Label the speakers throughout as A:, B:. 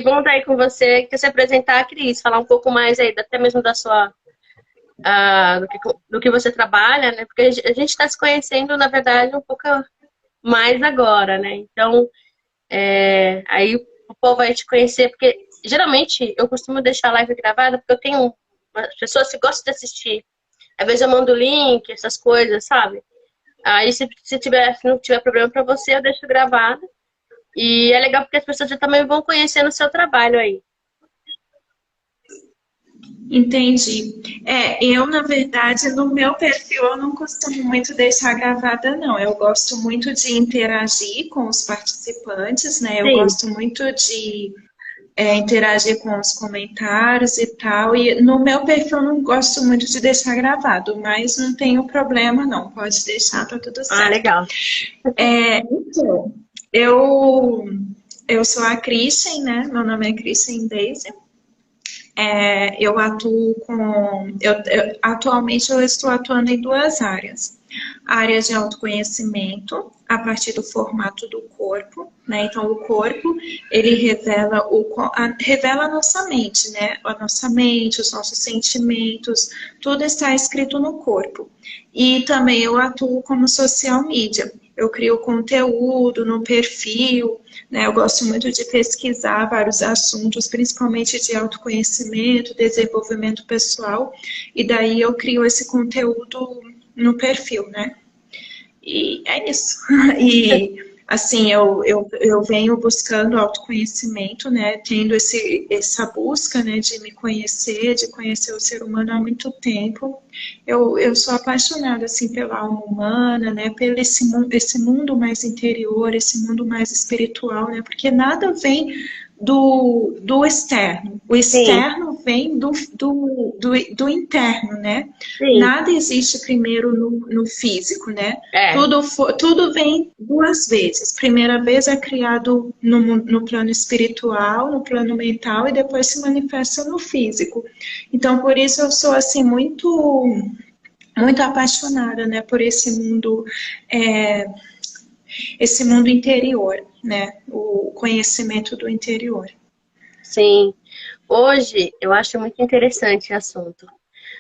A: bom estar aí com você, que se apresentar, Cris, falar um pouco mais aí, até mesmo da sua, do que você trabalha, né? Porque a gente está se conhecendo, na verdade, um pouco mais agora, né? Então, aí o povo vai te conhecer, porque geralmente eu costumo deixar a live gravada, porque eu tenho umas pessoas que gostam de assistir. Às vezes eu mando o link, essas coisas, sabe? Aí se não tiver problema para você, eu deixo gravado. E é legal porque as pessoas já também vão conhecendo o seu trabalho aí.
B: Entendi. Eu, na verdade, no meu perfil, eu não costumo muito deixar gravada, não. Eu gosto muito de interagir com os participantes, né? Eu
A: Sim.
B: gosto muito de interagir com os comentários e tal. E no meu perfil, eu não gosto muito de deixar gravado, mas não tenho problema, não. Pode deixar, tá tudo
A: Ah,
B: certo.
A: legal.
B: Então, eu sou a Christian, né? Meu nome é Christian Daisy. Eu atuo atualmente eu estou atuando em duas áreas. A área de autoconhecimento, a partir do formato do corpo, né? Então, o corpo, ele revela a nossa mente, né? A nossa mente, os nossos sentimentos, tudo está escrito no corpo. E também eu atuo como social media. Eu crio conteúdo no perfil, né? Eu gosto muito de pesquisar vários assuntos, principalmente de autoconhecimento, desenvolvimento pessoal, e daí eu crio esse conteúdo no perfil, né? E é isso. E assim, eu venho buscando autoconhecimento, né? Tendo essa busca, né, de me conhecer, de conhecer o ser humano há muito tempo. Eu sou apaixonada, assim, pela alma humana, né? Pelo esse mundo mais interior, esse mundo mais espiritual, né? Porque nada vem do externo. O
A: Sim,
B: externo vem do interno, né?
A: sim.
B: Nada existe primeiro no físico, né?
A: É,
B: Tudo vem duas vezes. Primeira vez é criado no plano espiritual, no plano mental, e depois se manifesta no físico. Então, por isso eu sou assim muito apaixonada, né, por é, esse mundo interior, né, o conhecimento do interior.
A: sim. Hoje eu acho muito interessante o assunto.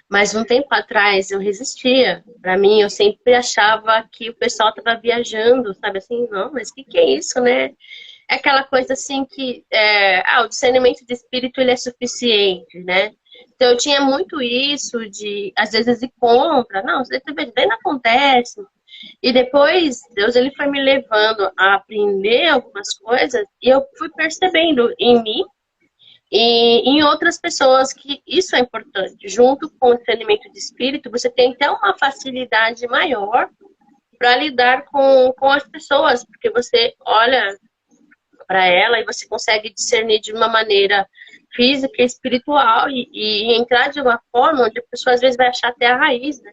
A: Mas um tempo atrás eu resistia. Para mim, eu sempre achava que o pessoal estava viajando, sabe assim? Não, mas o que é isso, né? É aquela coisa assim que o discernimento de espírito ele é suficiente, né? Então eu tinha muito isso de às vezes ir contra, não, isso daí não acontece. E depois Deus ele foi me levando a aprender algumas coisas e eu fui percebendo em mim e em outras pessoas que isso é importante. Junto com o treinamento de espírito, você tem até uma facilidade maior para lidar com as pessoas, porque você olha para ela e você consegue discernir de uma maneira física e espiritual e entrar de uma forma onde a pessoa às vezes vai achar até a raiz, né?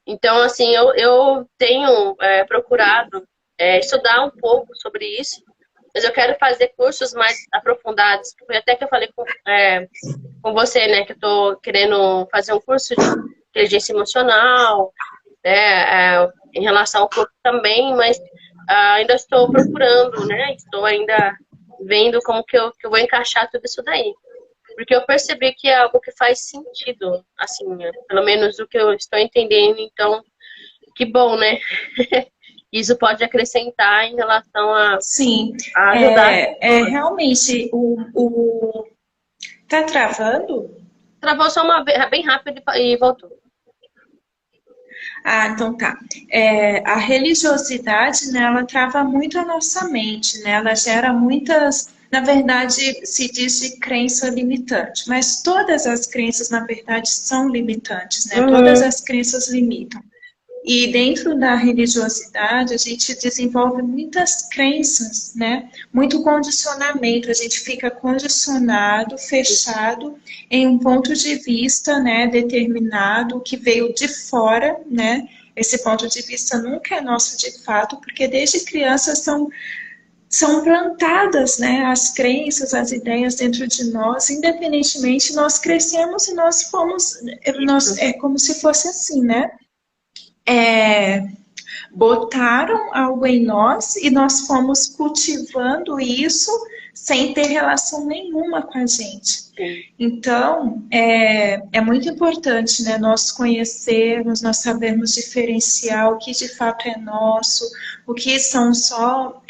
A: Então, assim, eu tenho procurado estudar um pouco sobre isso, mas eu quero fazer cursos mais aprofundados. Foi até que eu falei com você, né, que eu tô querendo fazer um curso de inteligência emocional, né, em relação ao corpo também, mas ainda estou procurando, né, estou ainda vendo como que eu vou encaixar tudo isso daí. Porque eu percebi que é algo que faz sentido, assim, né, pelo menos o que eu estou entendendo, então, que bom, né? Isso pode acrescentar em relação
B: Sim,
A: a ajudar as pessoas.
B: realmente tá travando?
A: Travou só uma vez, bem rápido e voltou.
B: Ah, então tá. A religiosidade, né, ela trava muito a nossa mente, né? Ela gera muitas, na verdade, se diz de crença limitante, mas todas as crenças, na verdade, são limitantes, né? Todas
A: Uhum.
B: as crenças limitam. E dentro da religiosidade, a gente desenvolve muitas crenças, né? Muito condicionamento, a gente fica condicionado, fechado em um ponto de vista, né, determinado, que veio de fora, né? Esse ponto de vista nunca é nosso de fato, porque desde criança são plantadas, né, as crenças, as ideias dentro de nós, independentemente, nós crescemos e nós fomos, é como se fosse assim, né? É, botaram algo em nós e nós fomos cultivando isso sem ter relação nenhuma com a gente.
A: Sim.
B: Então, é muito importante, né, nós conhecermos, nós sabermos diferenciar o que de fato é nosso, o que são só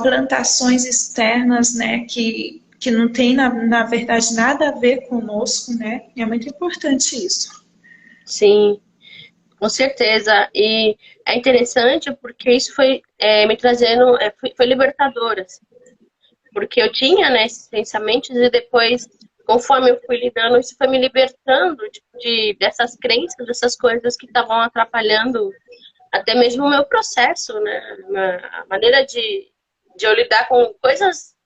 B: plantações externas, né, que não tem, na verdade, nada a ver conosco, né? É muito importante isso.
A: Sim, com certeza. E é interessante porque isso foi me trazendo, foi libertador, assim. Porque eu tinha, né, esses pensamentos e depois, conforme eu fui lidando, isso foi me libertando dessas crenças, dessas coisas que estavam atrapalhando até mesmo o meu processo, né? A maneira de eu lidar com coisas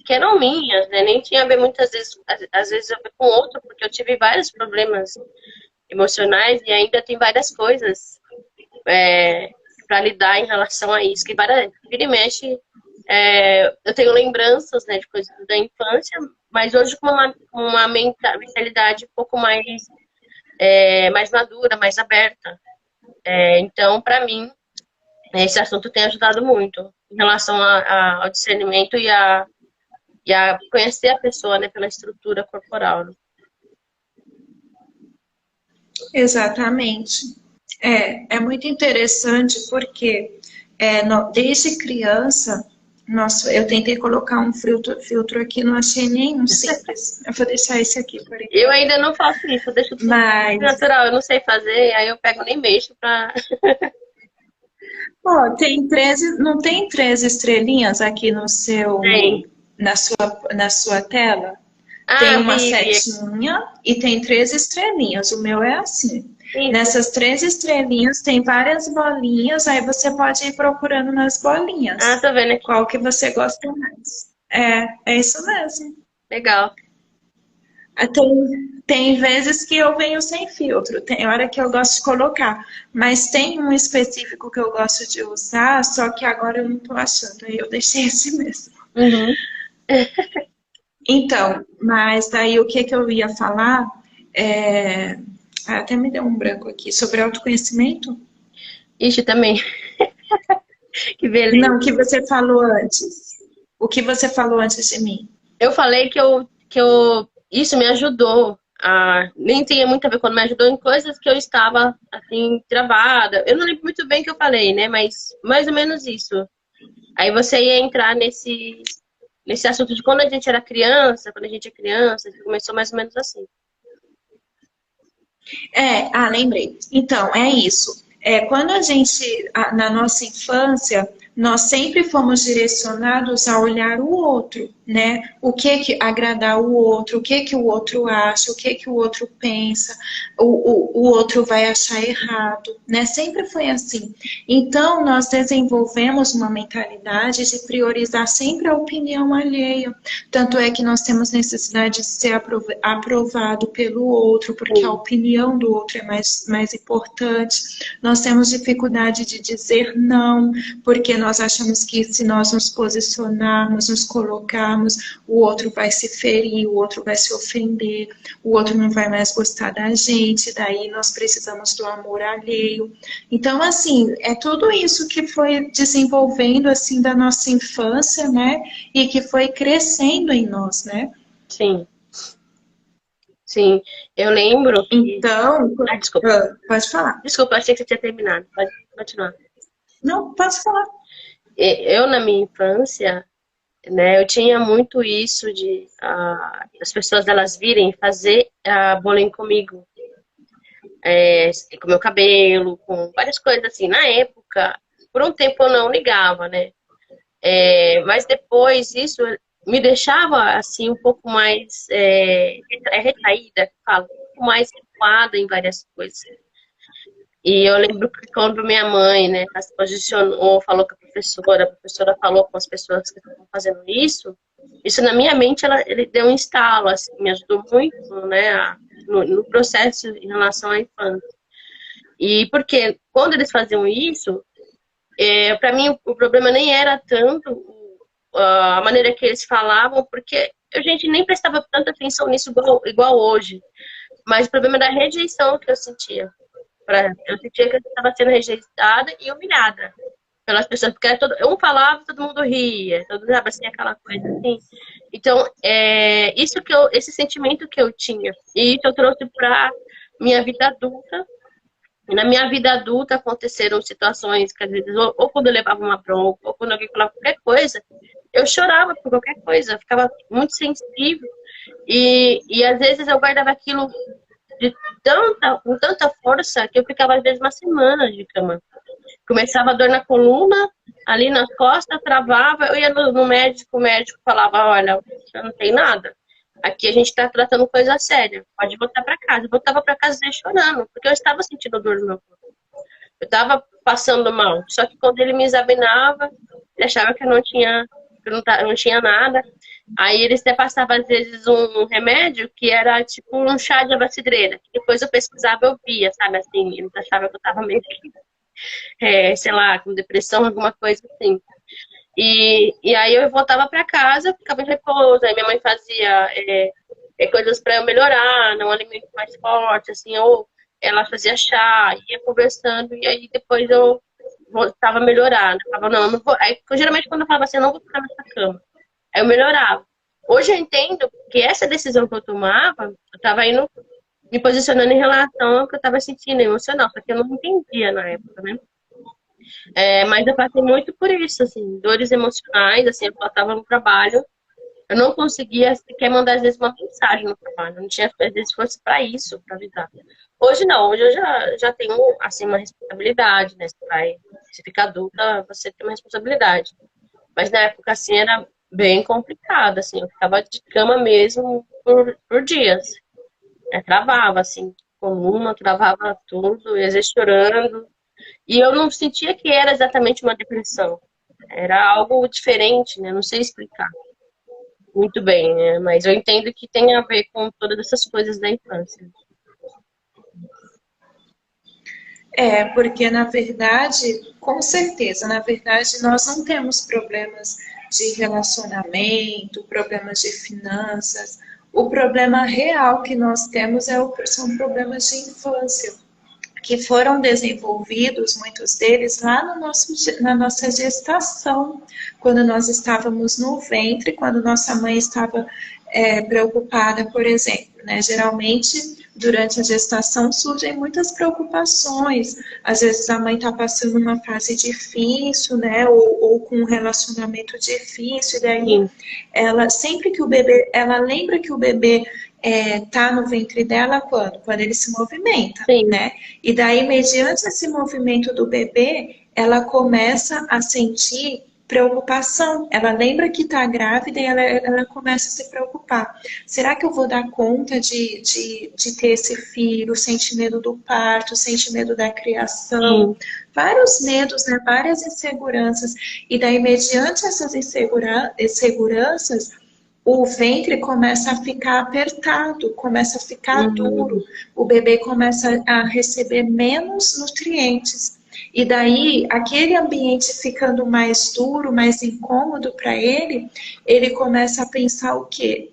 A: que eram minhas, né? Nem tinha a ver muitas vezes, às vezes a ver com outro, porque eu tive vários problemas emocionais e ainda tem várias coisas para lidar em relação a isso, que vira e mexe, eu tenho lembranças, né, de coisas da infância, mas hoje com uma mentalidade um pouco mais madura, mais aberta. Então, para mim, esse assunto tem ajudado muito em relação ao discernimento e a conhecer a pessoa, né, pela estrutura corporal. Né?
B: Exatamente. É muito interessante porque desde criança, nossa, eu tentei colocar um filtro aqui, não achei nenhum simples. Eu vou deixar esse aqui por
A: Eu
B: enquanto.
A: ainda não faço isso, eu deixo tudo
B: Mas,
A: natural, eu não sei fazer, aí eu pego nem mexo pra.
B: ó, não tem 13 estrelinhas aqui no
A: Tem.
B: na sua tela? Tem
A: Ah,
B: uma
A: vi
B: setinha e tem 13 estrelinhas. O meu é assim.
A: isso.
B: Nessas 13 estrelinhas tem várias bolinhas, aí você pode ir procurando nas
A: Ah,
B: bolinhas.
A: tô vendo aqui.
B: Qual que você gosta mais? É isso mesmo.
A: Legal.
B: Tem vezes que eu venho sem filtro, tem hora que eu gosto de colocar, mas tem um específico que eu gosto de usar, só que agora eu não tô achando, aí eu deixei esse mesmo.
A: Uhum.
B: Então, mas daí o que eu ia falar é... até me deu um branco aqui, sobre autoconhecimento?
A: Ixi, também. Que beleza.
B: Não, o que você falou antes. O que você falou antes de mim?
A: Eu falei isso me ajudou nem tinha muito a ver quando me ajudou em coisas que eu estava, assim, travada. Eu não lembro muito bem o que eu falei, né? Mas mais ou menos isso. Aí você ia entrar nesse assunto de quando a gente era criança, quando a gente é criança, começou mais ou menos assim.
B: Lembrei. Então, é isso. Quando na nossa infância, nós sempre fomos direcionados a olhar o outro, né? O que agradar o outro, o que o outro acha, o que o outro pensa, o outro vai achar errado, né? Sempre foi assim. Então, nós desenvolvemos uma mentalidade de priorizar sempre a opinião alheia. Tanto é que nós temos necessidade de ser aprovado pelo outro, porque a
A: Sim.
B: opinião do outro é mais importante. Nós temos dificuldade de dizer não, porque nós achamos que se nós nos posicionarmos, nos colocarmos, o outro vai se ferir, o outro vai se ofender, o outro não vai mais gostar da gente, daí nós precisamos do amor alheio. Então, assim, é tudo isso que foi desenvolvendo, assim, da nossa infância, né, e que foi crescendo em nós, né?
A: Sim. Sim. Eu lembro que.
B: Então,
A: Desculpa.
B: pode falar.
A: Desculpa, achei que você tinha terminado. Pode continuar.
B: Não, pode falar.
A: Eu, na minha infância, né, eu tinha muito isso de as pessoas elas virem fazer bullying comigo, com meu cabelo, com várias coisas assim. Na época, por um tempo eu não ligava, né? Mas depois isso me deixava assim um pouco mais retraída, que falo, um pouco mais recuada em várias coisas. E eu lembro que quando minha mãe, né, se posicionou, falou com a professora falou com as pessoas que estavam fazendo isso na minha mente ele deu um estalo, assim, me ajudou muito, né, no processo em relação à infância. E porque quando eles faziam isso, para mim o problema nem era tanto a maneira que eles falavam, porque a gente nem prestava tanta atenção nisso igual hoje. Mas o problema era a rejeição que eu sentia. Eu sentia que eu estava sendo rejeitada e humilhada. pelas pessoas, porque um falava, todo mundo ria, todo mundo assim, aquela coisa assim. Então, esse sentimento que eu tinha, e isso eu trouxe para minha vida adulta. E na minha vida adulta aconteceram situações que às vezes, ou quando eu levava uma bronca, ou quando alguém falava qualquer coisa, eu chorava por qualquer coisa, eu ficava muito sensível. E às vezes eu guardava aquilo com tanta força que eu ficava às vezes uma semana de cama. Começava a dor na coluna, ali nas costas, travava, eu ia no médico, o médico falava, olha, você não tem nada. Aqui a gente está tratando coisa séria, pode voltar para casa. Eu voltava para casa chorando, porque eu estava sentindo dor no meu corpo. Eu estava passando mal. Só que quando ele me examinava, ele achava que eu não tinha, eu não tinha nada. Aí ele até passava, às vezes, um remédio que era tipo um chá de abacidreira. Depois eu pesquisava, eu via, sabe, assim, eles achavam que eu estava meio sei lá, com depressão, alguma coisa assim. E aí eu voltava para casa, ficava em repouso, aí minha mãe fazia coisas para eu melhorar, não alimento mais forte, assim, ou ela fazia chá, ia conversando, e aí depois eu voltava a melhorar. Eu falava, não, eu não vou. Aí, geralmente quando eu falava assim, eu não vou ficar nessa cama. Aí eu melhorava. Hoje eu entendo que essa decisão que eu tomava, eu estava indo me posicionando em relação ao que eu estava sentindo emocional, só que eu não entendia na época, né? Mas eu passei muito por isso, assim, dores emocionais, assim, eu estava no trabalho, eu não conseguia sequer mandar, às vezes, uma mensagem no trabalho, não tinha, às vezes, força para isso, para avisar. Hoje não, hoje eu já tenho, assim, uma responsabilidade, né, você fica adulta, você tem uma responsabilidade. Mas na época, assim, era bem complicado, assim, eu ficava de cama mesmo por dias. Travava, assim, coluna, travava tudo, e às vezes chorando. E eu não sentia que era exatamente uma depressão. Era algo diferente, né? Não sei explicar muito bem, né? Mas eu entendo que tem a ver com todas essas coisas da infância.
B: Porque na verdade, com certeza, na verdade, nós não temos problemas de relacionamento, problemas de finanças. O problema real que nós temos são problemas de infância, que foram desenvolvidos, muitos deles, lá na nossa gestação, quando nós estávamos no ventre, quando nossa mãe estava preocupada, por exemplo, né? Geralmente, durante a gestação surgem muitas preocupações. Às vezes a mãe está passando uma fase difícil, né? Ou com um relacionamento difícil, e daí ela, sempre que o bebê, ela lembra que o bebê tá no ventre dela quando? Quando ele se movimenta,
A: Sim.
B: né? E daí, mediante esse movimento do bebê, ela começa a sentir preocupação. Ela lembra que está grávida e ela começa a se preocupar. Será que eu vou dar conta de ter esse filho? Sente medo do parto, sente medo da criação. Vários medos, né? Várias inseguranças. E daí, mediante essas inseguranças, o ventre começa a ficar apertado, começa a ficar duro, o bebê começa a receber menos nutrientes. E daí, aquele ambiente ficando mais duro, mais incômodo para ele, ele começa a pensar o quê?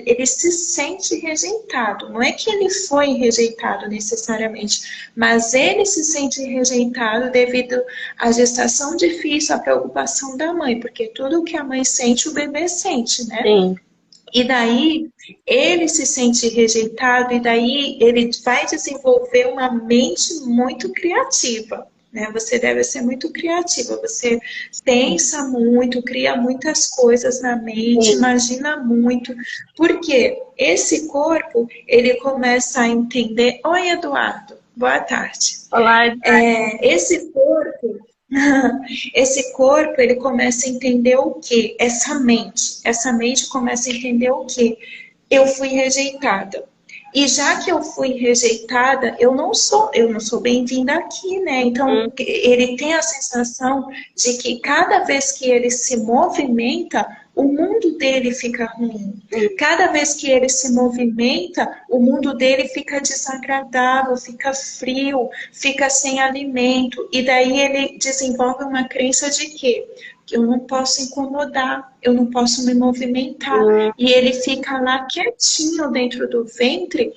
B: Ele se sente rejeitado. Não é que ele foi rejeitado necessariamente, mas ele se sente rejeitado devido à gestação difícil, à preocupação da mãe, porque tudo que a mãe sente, o bebê sente, né?
A: Sim.
B: E daí ele se sente rejeitado e daí ele vai desenvolver uma mente muito criativa. Né? Você deve ser muito criativa, você pensa muito, cria muitas coisas na mente, imagina muito, porque esse corpo, ele começa a entender... Oi, Eduardo, boa tarde.
A: Olá, Eduardo.
B: Esse corpo, ele começa a entender o quê? Essa mente começa a entender o quê? Eu fui rejeitada. E já que eu fui rejeitada, eu não sou bem-vinda aqui, né? Então, ele tem a sensação de que cada vez que ele se movimenta, o mundo dele fica ruim. Cada vez que ele se movimenta, o mundo dele fica desagradável, fica frio, fica sem alimento. E daí ele desenvolve uma crença de quê? eu não posso incomodar, eu não posso me movimentar. E ele fica lá quietinho dentro do ventre,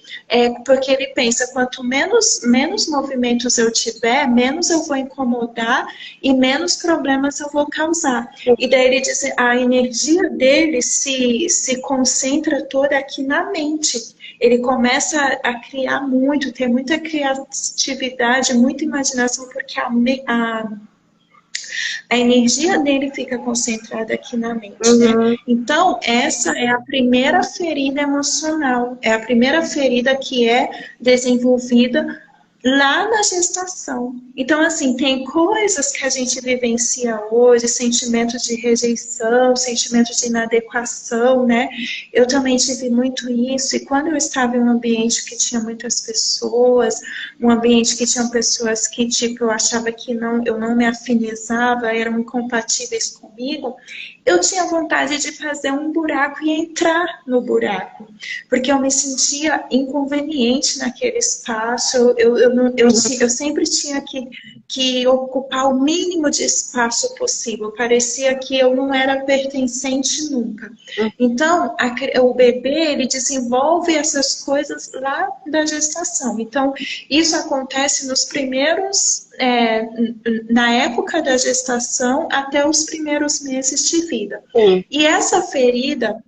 B: porque ele pensa, quanto menos movimentos eu tiver, menos eu vou incomodar e menos problemas eu vou causar. E daí ele diz, a energia dele se concentra toda aqui na mente. Ele começa a criar muito, ter muita criatividade, muita imaginação, porque a energia dele fica concentrada aqui na mente, né? Então, essa é a primeira ferida emocional, é a primeira ferida que é desenvolvida lá na gestação. Então, assim, tem coisas que a gente vivencia hoje, sentimentos de rejeição, sentimentos de inadequação, né? Eu também tive muito isso, e quando eu estava em um ambiente que tinha muitas pessoas, um ambiente que tinha pessoas que, tipo, eu achava que eu não me afinizava, eram incompatíveis comigo, eu tinha vontade de fazer um buraco e entrar no buraco, porque eu me sentia inconveniente naquele espaço, eu sempre tinha que ocupar o mínimo de espaço possível, parecia que eu não era pertencente nunca. Então, o bebê, ele desenvolve essas coisas lá da gestação. Então, isso acontece nos primeiros... na época da gestação até os primeiros meses de vida. E essa ferida,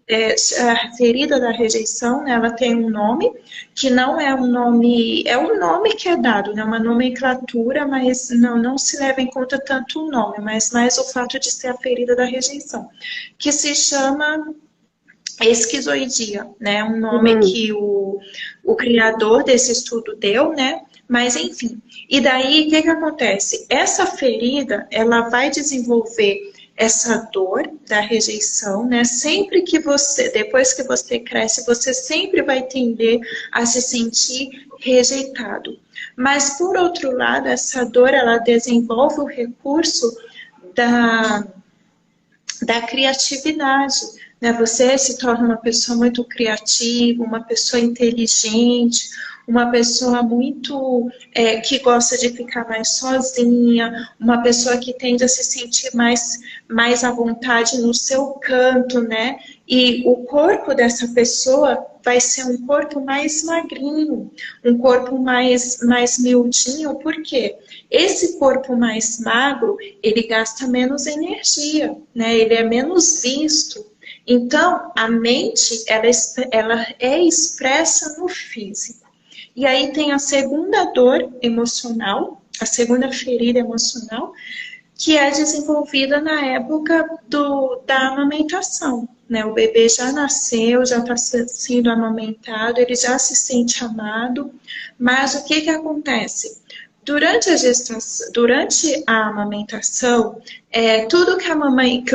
B: a ferida da rejeição, né, ela tem um nome, que não é um nome, é um nome que é dado, né, uma nomenclatura, mas não se leva em conta tanto o nome, mas mais o fato de ser a ferida da rejeição, que se chama esquizoidia, né, um nome que o criador desse estudo deu, né, mas enfim. E daí, o que acontece? Essa ferida, ela vai desenvolver essa dor da rejeição, né? Sempre que depois que você cresce, você sempre vai tender a se sentir rejeitado. Mas, por outro lado, essa dor, ela desenvolve o recurso da criatividade, né? Você se torna uma pessoa muito criativa, uma pessoa inteligente, uma pessoa muito que gosta de ficar mais sozinha, uma pessoa que tende a se sentir mais à vontade no seu canto, né? E o corpo dessa pessoa vai ser um corpo mais magrinho, um corpo mais miudinho, por quê? Esse corpo mais magro, ele gasta menos energia, né? Ele é menos visto. Então, a mente, ela é expressa no físico. E aí tem a segunda dor emocional, a segunda ferida emocional, que é desenvolvida na época da amamentação, né? O bebê já nasceu, já está sendo amamentado, ele já se sente amado, mas o que acontece? Durante a gestação, durante a amamentação, tudo que a mamãe,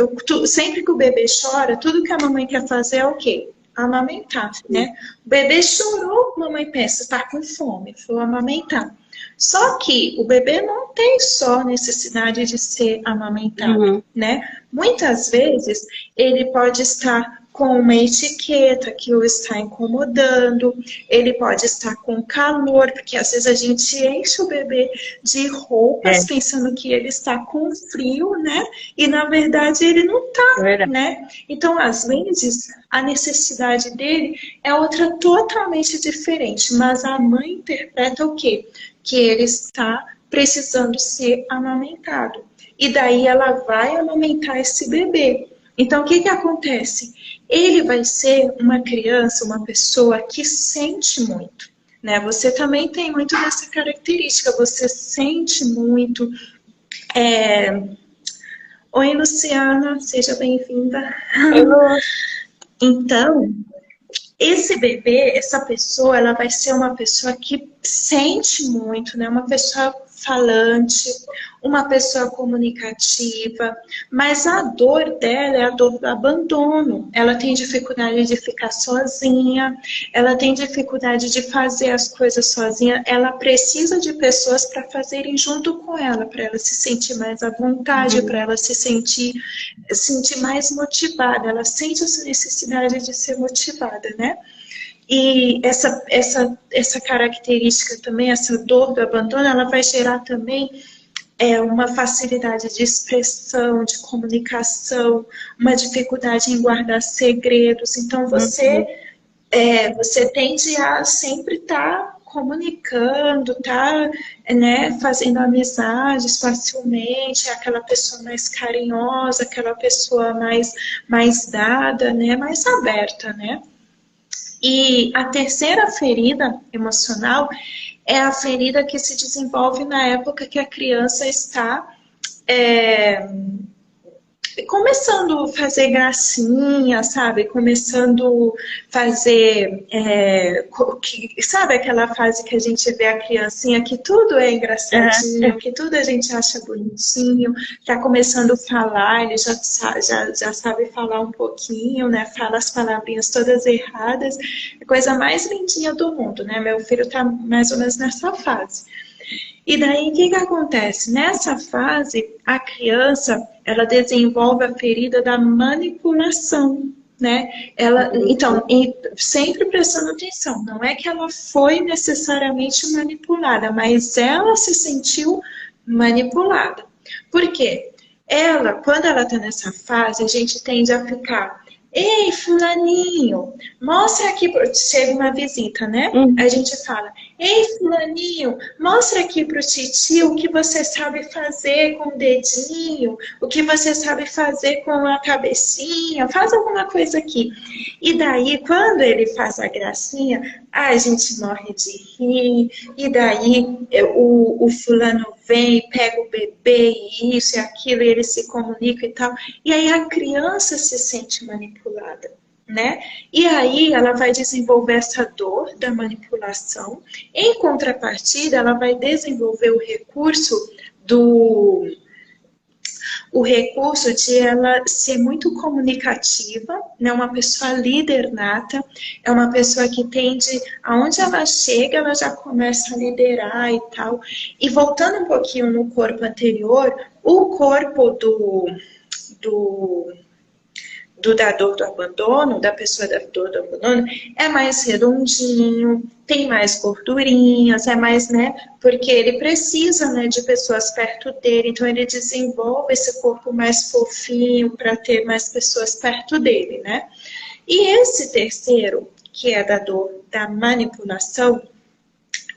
B: sempre que o bebê chora, tudo que a mamãe quer fazer é o quê? Amamentar, né? O bebê chorou, a mamãe pensa, está com fome, vou amamentar. Só que o bebê não tem só necessidade de ser amamentado, né? Muitas vezes ele pode estar com uma etiqueta que o está incomodando, ele pode estar com calor, porque às vezes a gente enche o bebê de roupas pensando que ele está com frio, né? E na verdade ele não está, né? Então, às vezes, a necessidade dele é outra totalmente diferente, mas a mãe interpreta o quê? Que ele está precisando ser amamentado. E daí ela vai amamentar esse bebê. Então, o que acontece? Ele vai ser uma criança, uma pessoa que sente muito, né? Você também tem muito dessa característica, você sente muito. Oi, Luciana, seja bem-vinda. Então, esse bebê, essa pessoa, ela vai ser uma pessoa que sente muito, né? Uma pessoa falante, uma pessoa comunicativa, mas a dor dela é a dor do abandono. Ela tem dificuldade de ficar sozinha, ela tem dificuldade de fazer as coisas sozinha, ela precisa de pessoas para fazerem junto com ela, para ela se sentir mais à vontade, para ela se sentir mais motivada. Ela sente essa necessidade de ser motivada, né? E essa característica também, essa dor do abandono, ela vai gerar também uma facilidade de expressão, de comunicação, uma dificuldade em guardar segredos. Então, você tende a sempre estar comunicando, tá, né, fazendo amizades facilmente, aquela pessoa mais carinhosa, aquela pessoa mais dada, né, mais aberta, né? E a terceira ferida emocional é a ferida que se desenvolve na época que a criança está é, começando a fazer gracinha, sabe? Começando a fazer, sabe aquela fase que a gente vê a criancinha que tudo é engraçadinho, que tudo a gente acha bonitinho, tá começando a falar, ele já sabe falar um pouquinho, né? Fala as palavrinhas todas erradas, é a coisa mais lindinha do mundo, né? Meu filho tá mais ou menos nessa fase. E daí, o que acontece? Nessa fase, a criança, ela desenvolve a ferida da manipulação, né? Então, sempre prestando atenção, não é que ela foi necessariamente manipulada, mas ela se sentiu manipulada. Por quê? Quando ela está nessa fase, a gente tende a ficar: ei, fulaninho, mostra aqui, chega uma visita, né? A gente fala: ei, fulaninho, mostra aqui pro titio o que você sabe fazer com o dedinho, o que você sabe fazer com a cabecinha, faz alguma coisa aqui. E daí, quando ele faz a gracinha, a gente morre de rir, e daí o fulano vem, pega o bebê, e isso e aquilo, e ele se comunica e tal. E aí a criança se sente manipulada, né? E aí ela vai desenvolver essa dor da manipulação. Em contrapartida, ela vai desenvolver o recurso de ela ser muito comunicativa, né? Uma pessoa líder nata, é uma pessoa que tende, aonde ela chega, ela já começa a liderar e tal. E voltando um pouquinho no corpo anterior, o corpo da dor do abandono, da pessoa da dor do abandono, é mais redondinho, tem mais gordurinhas, é mais, né, porque ele precisa, né, de pessoas perto dele, então ele desenvolve esse corpo mais fofinho para ter mais pessoas perto dele, né. E esse terceiro, que é da dor da manipulação,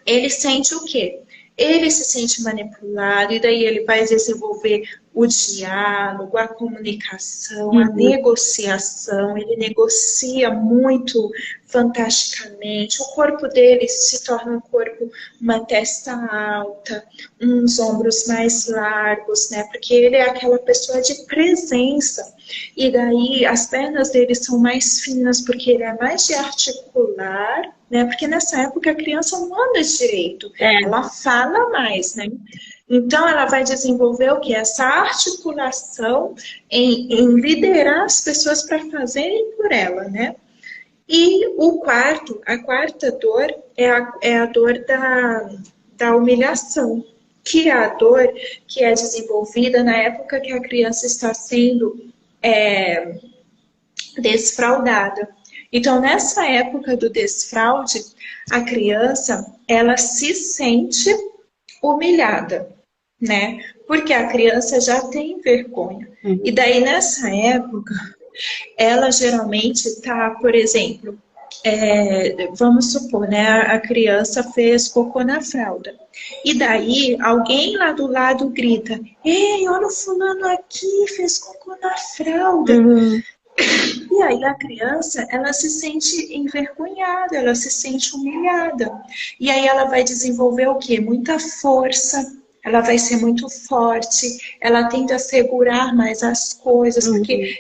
B: ele sente o quê? Ele se sente manipulado e daí ele vai desenvolver o diálogo, a comunicação, a negociação. Ele negocia muito fantasticamente. O corpo dele se torna um corpo, uma testa alta, uns ombros mais largos, né? Porque ele é aquela pessoa de presença. E daí as pernas dele são mais finas porque ele é mais de articular, né? Porque nessa época a criança não anda direito, ela fala mais, né? Então ela vai desenvolver o que? Essa articulação em liderar as pessoas para fazerem por ela, né? E a quarta dor é a dor da humilhação, que é a dor que é desenvolvida na época que a criança está sendo desfraudada. Então, nessa época do desfraude, a criança, ela se sente humilhada, né? Porque a criança já tem vergonha. E daí, nessa época, ela geralmente está, por exemplo, vamos supor, né? A criança fez cocô na fralda. E daí, alguém lá do lado grita: ei, olha o fulano aqui, fez cocô na fralda. E aí a criança, ela se sente envergonhada, ela se sente humilhada. E aí ela vai desenvolver o quê? Muita força, ela vai ser muito forte, ela tende a segurar mais as coisas,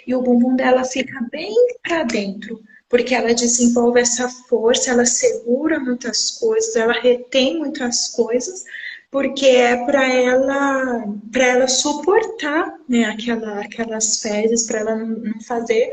B: e o bumbum dela fica bem para dentro, porque ela desenvolve essa força, ela segura muitas coisas, ela retém muitas coisas, porque é para ela suportar, né, aquelas fezes, para ela não fazer,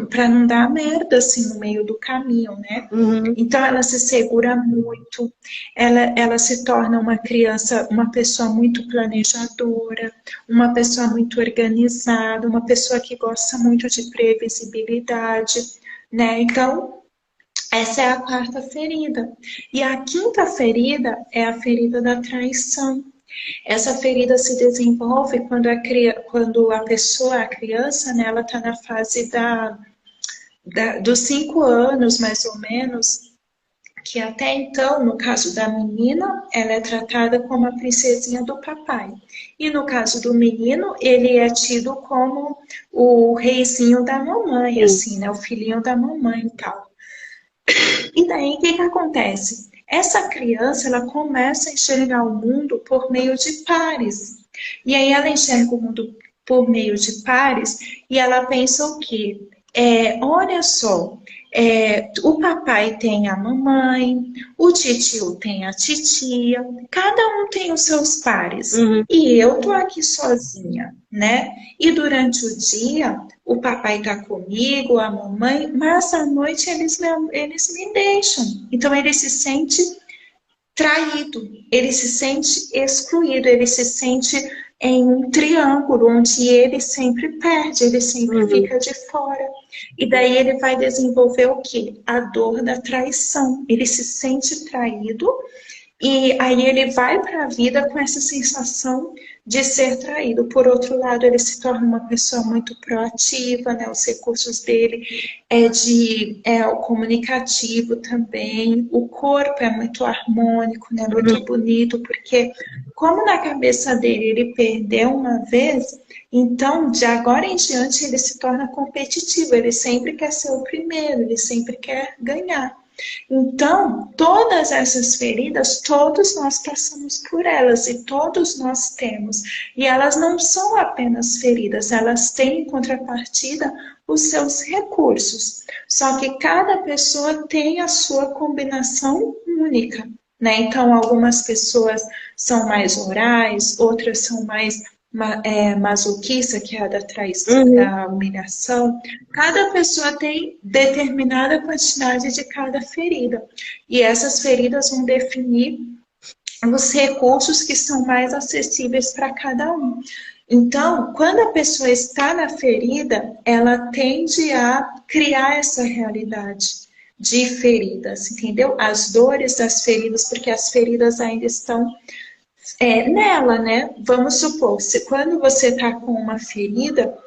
B: para não dar merda assim no meio do caminho, né? Então ela se segura muito, ela se torna uma criança, uma pessoa muito planejadora, uma pessoa muito organizada, uma pessoa que gosta muito de previsibilidade, né? Então essa é a quarta ferida. E a quinta ferida é a ferida da traição. Essa ferida se desenvolve quando a pessoa, a criança, né, ela está na fase dos 5 anos, mais ou menos, que até então, no caso da menina, ela é tratada como a princesinha do papai. E no caso do menino, ele é tido como o reizinho da mamãe,
A: Sim.
B: assim, né? O filhinho da mamãe e tal. E daí, o que que acontece? Essa criança, ela começa a enxergar o mundo por meio de pares. E aí ela enxerga o mundo por meio de pares e ela pensa o quê? Olha só, o papai tem a mamãe, o titio tem a titia, cada um tem os seus pares.
A: Uhum.
B: E eu tô aqui sozinha, né? E durante o dia, o papai tá comigo, a mamãe, mas à noite eles me deixam. Então ele se sente traído, ele se sente excluído, ele se sente em um triângulo onde ele sempre perde, ele sempre
A: Uhum.
B: fica de fora. E daí ele vai desenvolver o quê? A dor da traição. Ele se sente traído e aí ele vai para a vida com essa sensação de ser traído. Por outro lado, ele se torna uma pessoa muito proativa, né? Os recursos dele é o comunicativo também. O corpo é muito harmônico, né? Muito bonito, porque como na cabeça dele ele perdeu uma vez, então de agora em diante ele se torna competitivo. Ele sempre quer ser o primeiro, ele sempre quer ganhar. Então, todas essas feridas, todos nós passamos por elas e todos nós temos. E elas não são apenas feridas, elas têm em contrapartida os seus recursos. Só que cada pessoa tem a sua combinação única. Né? Então, algumas pessoas são mais orais, outras são mais masoquista, que é a da traição,
A: Uhum.
B: da humilhação. Cada pessoa tem determinada quantidade de cada ferida. E essas feridas vão definir os recursos que são mais acessíveis para cada um. Então, quando a pessoa está na ferida, ela tende a criar essa realidade de feridas, entendeu? As dores das feridas, porque as feridas ainda estão nela, né? Vamos supor, se quando você está com uma ferida,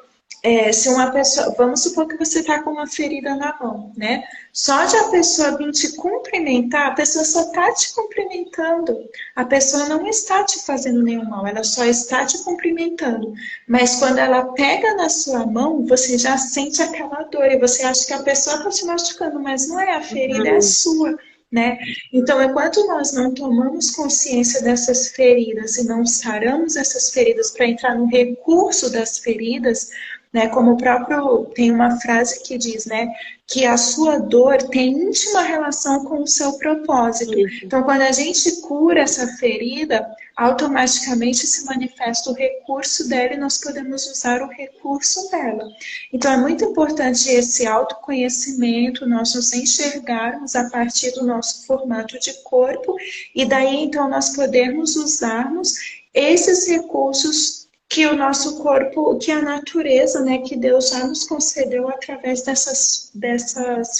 B: se uma pessoa, vamos supor que você está com uma ferida na mão, né? Só de a pessoa vir te cumprimentar, a pessoa só está te cumprimentando. A pessoa não está te fazendo nenhum mal, ela só está te cumprimentando. Mas quando ela pega na sua mão, você já sente aquela dor e você acha que a pessoa está te machucando, mas não é, a ferida é a
A: Uhum.
B: sua. Né? Então, enquanto nós não tomamos consciência dessas feridas e não saramos essas feridas para entrar no recurso das feridas, né, como o próprio tem uma frase que diz, né, que a sua dor tem íntima relação com o seu propósito.
A: Isso.
B: Então, quando a gente cura essa ferida, automaticamente se manifesta o recurso dela e nós podemos usar o recurso dela. Então, é muito importante esse autoconhecimento, nós nos enxergarmos a partir do nosso formato de corpo e daí, então, nós podermos usarmos esses recursos que o nosso corpo, que a natureza, né, que Deus já nos concedeu através dessas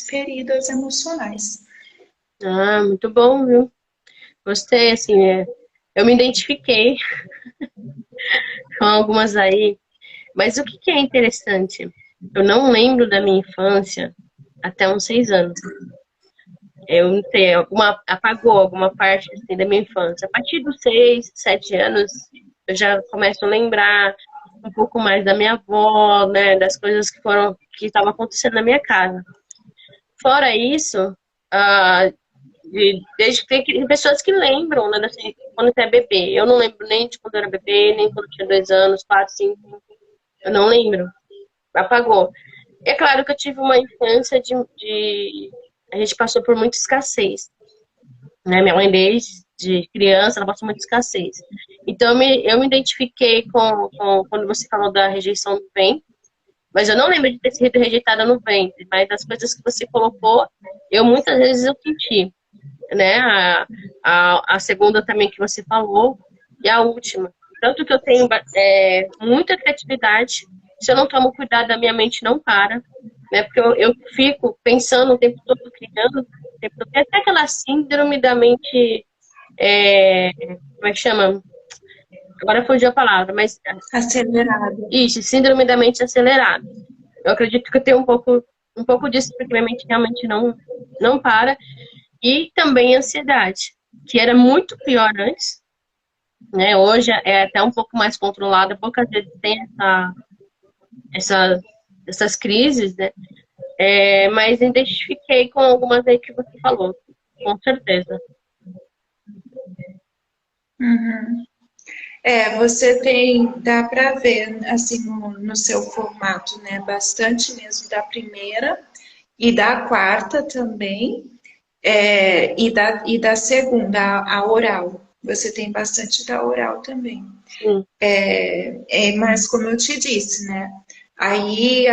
B: feridas emocionais.
A: Ah, muito bom, viu? Gostei, assim, eu me identifiquei com algumas aí, mas o que que é interessante? Eu não lembro da minha infância até uns 6 anos. Eu não sei, apagou alguma parte assim, da minha infância. A partir dos 6, 7 anos, eu já começo a lembrar um pouco mais da minha avó, né, das coisas que estavam acontecendo na minha casa. Fora isso, ah, desde que tem pessoas que lembram, né, assim, quando você é bebê. Eu não lembro nem de quando eu era bebê, nem quando eu tinha 2 anos, 4, 5. Eu não lembro. Apagou. É claro que eu tive uma infância a gente passou por muita escassez, né? Minha mãe, desde criança, ela passou muita escassez. Então, eu me identifiquei quando você falou da rejeição do ventre, mas eu não lembro de ter sido rejeitada no ventre, mas as coisas que você colocou, muitas vezes eu senti, né? A segunda também que você falou, e a última. Tanto que eu tenho muita criatividade, se eu não tomo cuidado, a minha mente não para, né? Porque eu fico pensando o tempo todo, criando, o tempo todo. Tem até aquela síndrome da mente, como é que chama? agora fugiu a palavra, mas
B: Acelerado.
A: isso, síndrome da mente acelerada. Eu acredito que eu tenho um pouco disso, porque minha mente realmente não para. E também ansiedade, que era muito pior antes, né? Hoje é até um pouco mais controlada, poucas vezes tem essa, essas crises, né? Mas identifiquei com algumas aí que você falou, com certeza.
B: Uhum. Você tem, dá para ver, assim, no seu formato, né? Bastante mesmo da primeira e da quarta também, e da segunda, a oral. Você tem bastante da oral também.
A: Sim,
B: Mas como eu te disse, né? Aí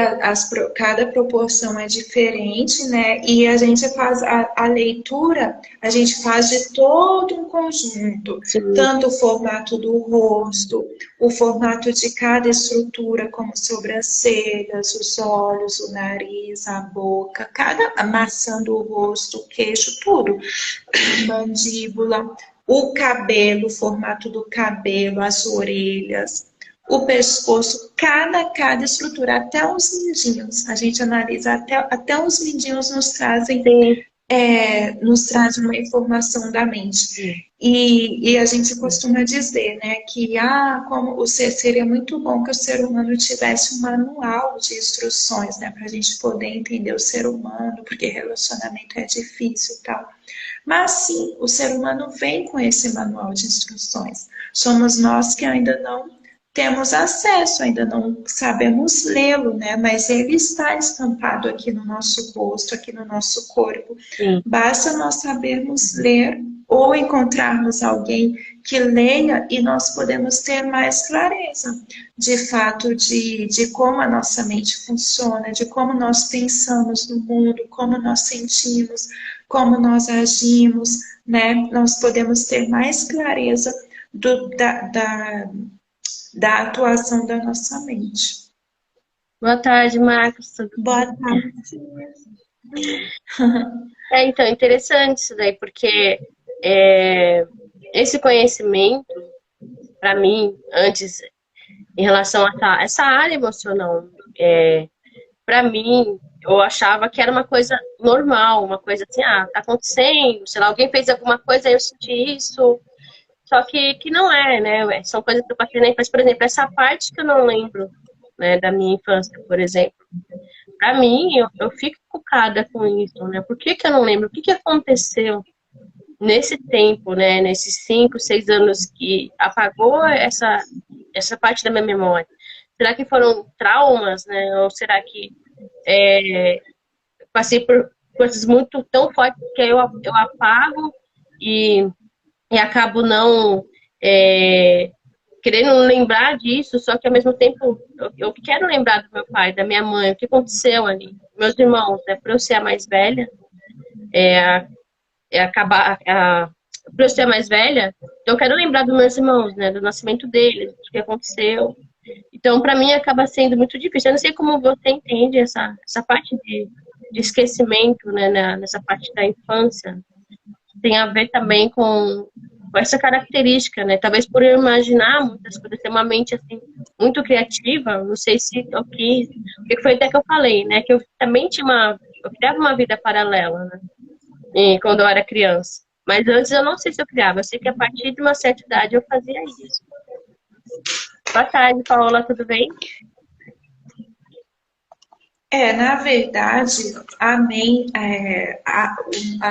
B: cada proporção é diferente, né? E a gente faz a leitura, a gente faz de todo um conjunto,
A: sim,
B: tanto o formato do rosto, o formato de cada estrutura, como sobrancelhas, os olhos, o nariz, a boca, a maçã do rosto, o queixo, tudo, mandíbula, o cabelo, o formato do cabelo, as orelhas, o pescoço, cada estrutura, até os mindinhos. A gente analisa, até os mindinhos
A: sim,
B: nos trazem uma informação da mente. E a gente costuma dizer, né, que como seria muito bom que o ser humano tivesse um manual de instruções, né, para a gente poder entender o ser humano, porque relacionamento é difícil e tal. Mas sim, o ser humano vem com esse manual de instruções. Somos nós que ainda não temos acesso, ainda não sabemos lê-lo, né? Mas ele está estampado aqui no nosso rosto, aqui no nosso corpo.
A: sim.
B: Basta nós sabermos ler ou encontrarmos alguém que leia e nós podemos ter mais clareza, de fato, de como a nossa mente funciona, de como nós pensamos no mundo, como nós sentimos, como nós agimos, né? Nós podemos ter mais clareza da atuação da nossa mente.
A: Boa tarde, Marcos. Tudo
B: Boa
A: bem?
B: tarde.
A: Então, interessante isso daí, porque esse conhecimento, para mim, antes, em relação a essa área emocional, para mim, eu achava que era uma coisa normal, uma coisa assim, tá acontecendo, sei lá, alguém fez alguma coisa, eu senti isso, só que não é, né? São coisas que eu passei na infância, por exemplo, essa parte que eu não lembro, né, da minha infância, por exemplo. Para mim, eu fico cucada com isso, né? Por que que eu não lembro? O que que aconteceu nesse tempo, né? Nesses 5, 6 anos que apagou essa parte da minha memória? Será que foram traumas, né? Ou será que passei por coisas muito tão fortes que eu apago e, e acabo não querendo lembrar disso, só que ao mesmo tempo eu quero lembrar do meu pai, da minha mãe, o que aconteceu ali, meus irmãos, né? Para eu ser a mais velha, acabar para eu ser a mais velha, então eu quero lembrar dos meus irmãos, né? Do nascimento deles, do que aconteceu. Então, para mim, acaba sendo muito difícil. Eu não sei como você entende essa parte de esquecimento, né? Nessa parte da infância. Tem a ver também com essa característica, né? Talvez por eu imaginar muitas coisas, ter uma mente assim muito criativa, não sei se o que foi até que eu falei, né? Que eu também eu criava uma vida paralela, né? E quando eu era criança. Mas antes eu não sei se eu criava, eu sei que a partir de uma certa idade eu fazia isso. Boa tarde, Paola, tudo bem?
B: Na verdade, a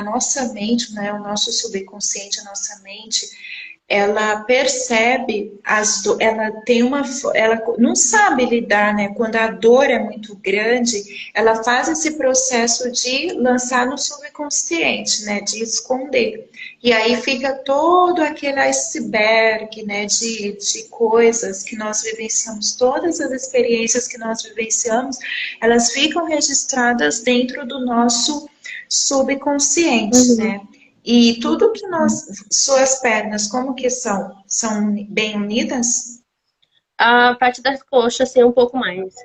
B: nossa mente, né, o nosso subconsciente, a nossa mente, ela percebe ela tem ela não sabe lidar, né? Quando a dor é muito grande, ela faz esse processo de lançar no subconsciente, né? De esconder. E aí fica todo aquele iceberg, né? De coisas que nós vivenciamos, todas as experiências que nós vivenciamos, elas ficam registradas dentro do nosso subconsciente,
A: Uhum.
B: né? E tudo que suas pernas, como que são? São bem unidas?
A: A parte das coxas, assim, um pouco mais.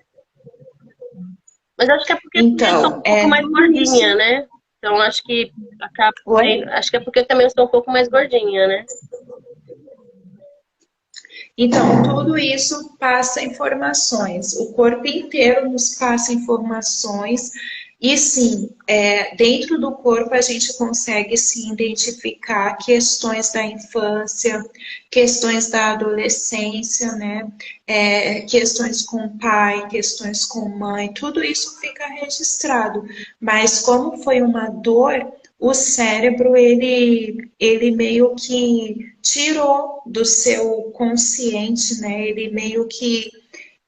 A: Mas acho que é porque eu também sou
B: Então,
A: um pouco mais
B: tudo
A: gordinha,
B: isso.
A: né? Então acho que acaba
B: Oi?
A: sendo. Acho que é porque eu também sou um pouco mais gordinha, né?
B: Então, tudo isso passa informações, o corpo inteiro nos passa informações, e sim, dentro do corpo a gente consegue se identificar questões da infância, questões da adolescência, né? Questões com pai, questões com mãe, tudo isso fica registrado. Mas como foi uma dor, o cérebro, ele meio que tirou do seu consciente, né? Ele meio que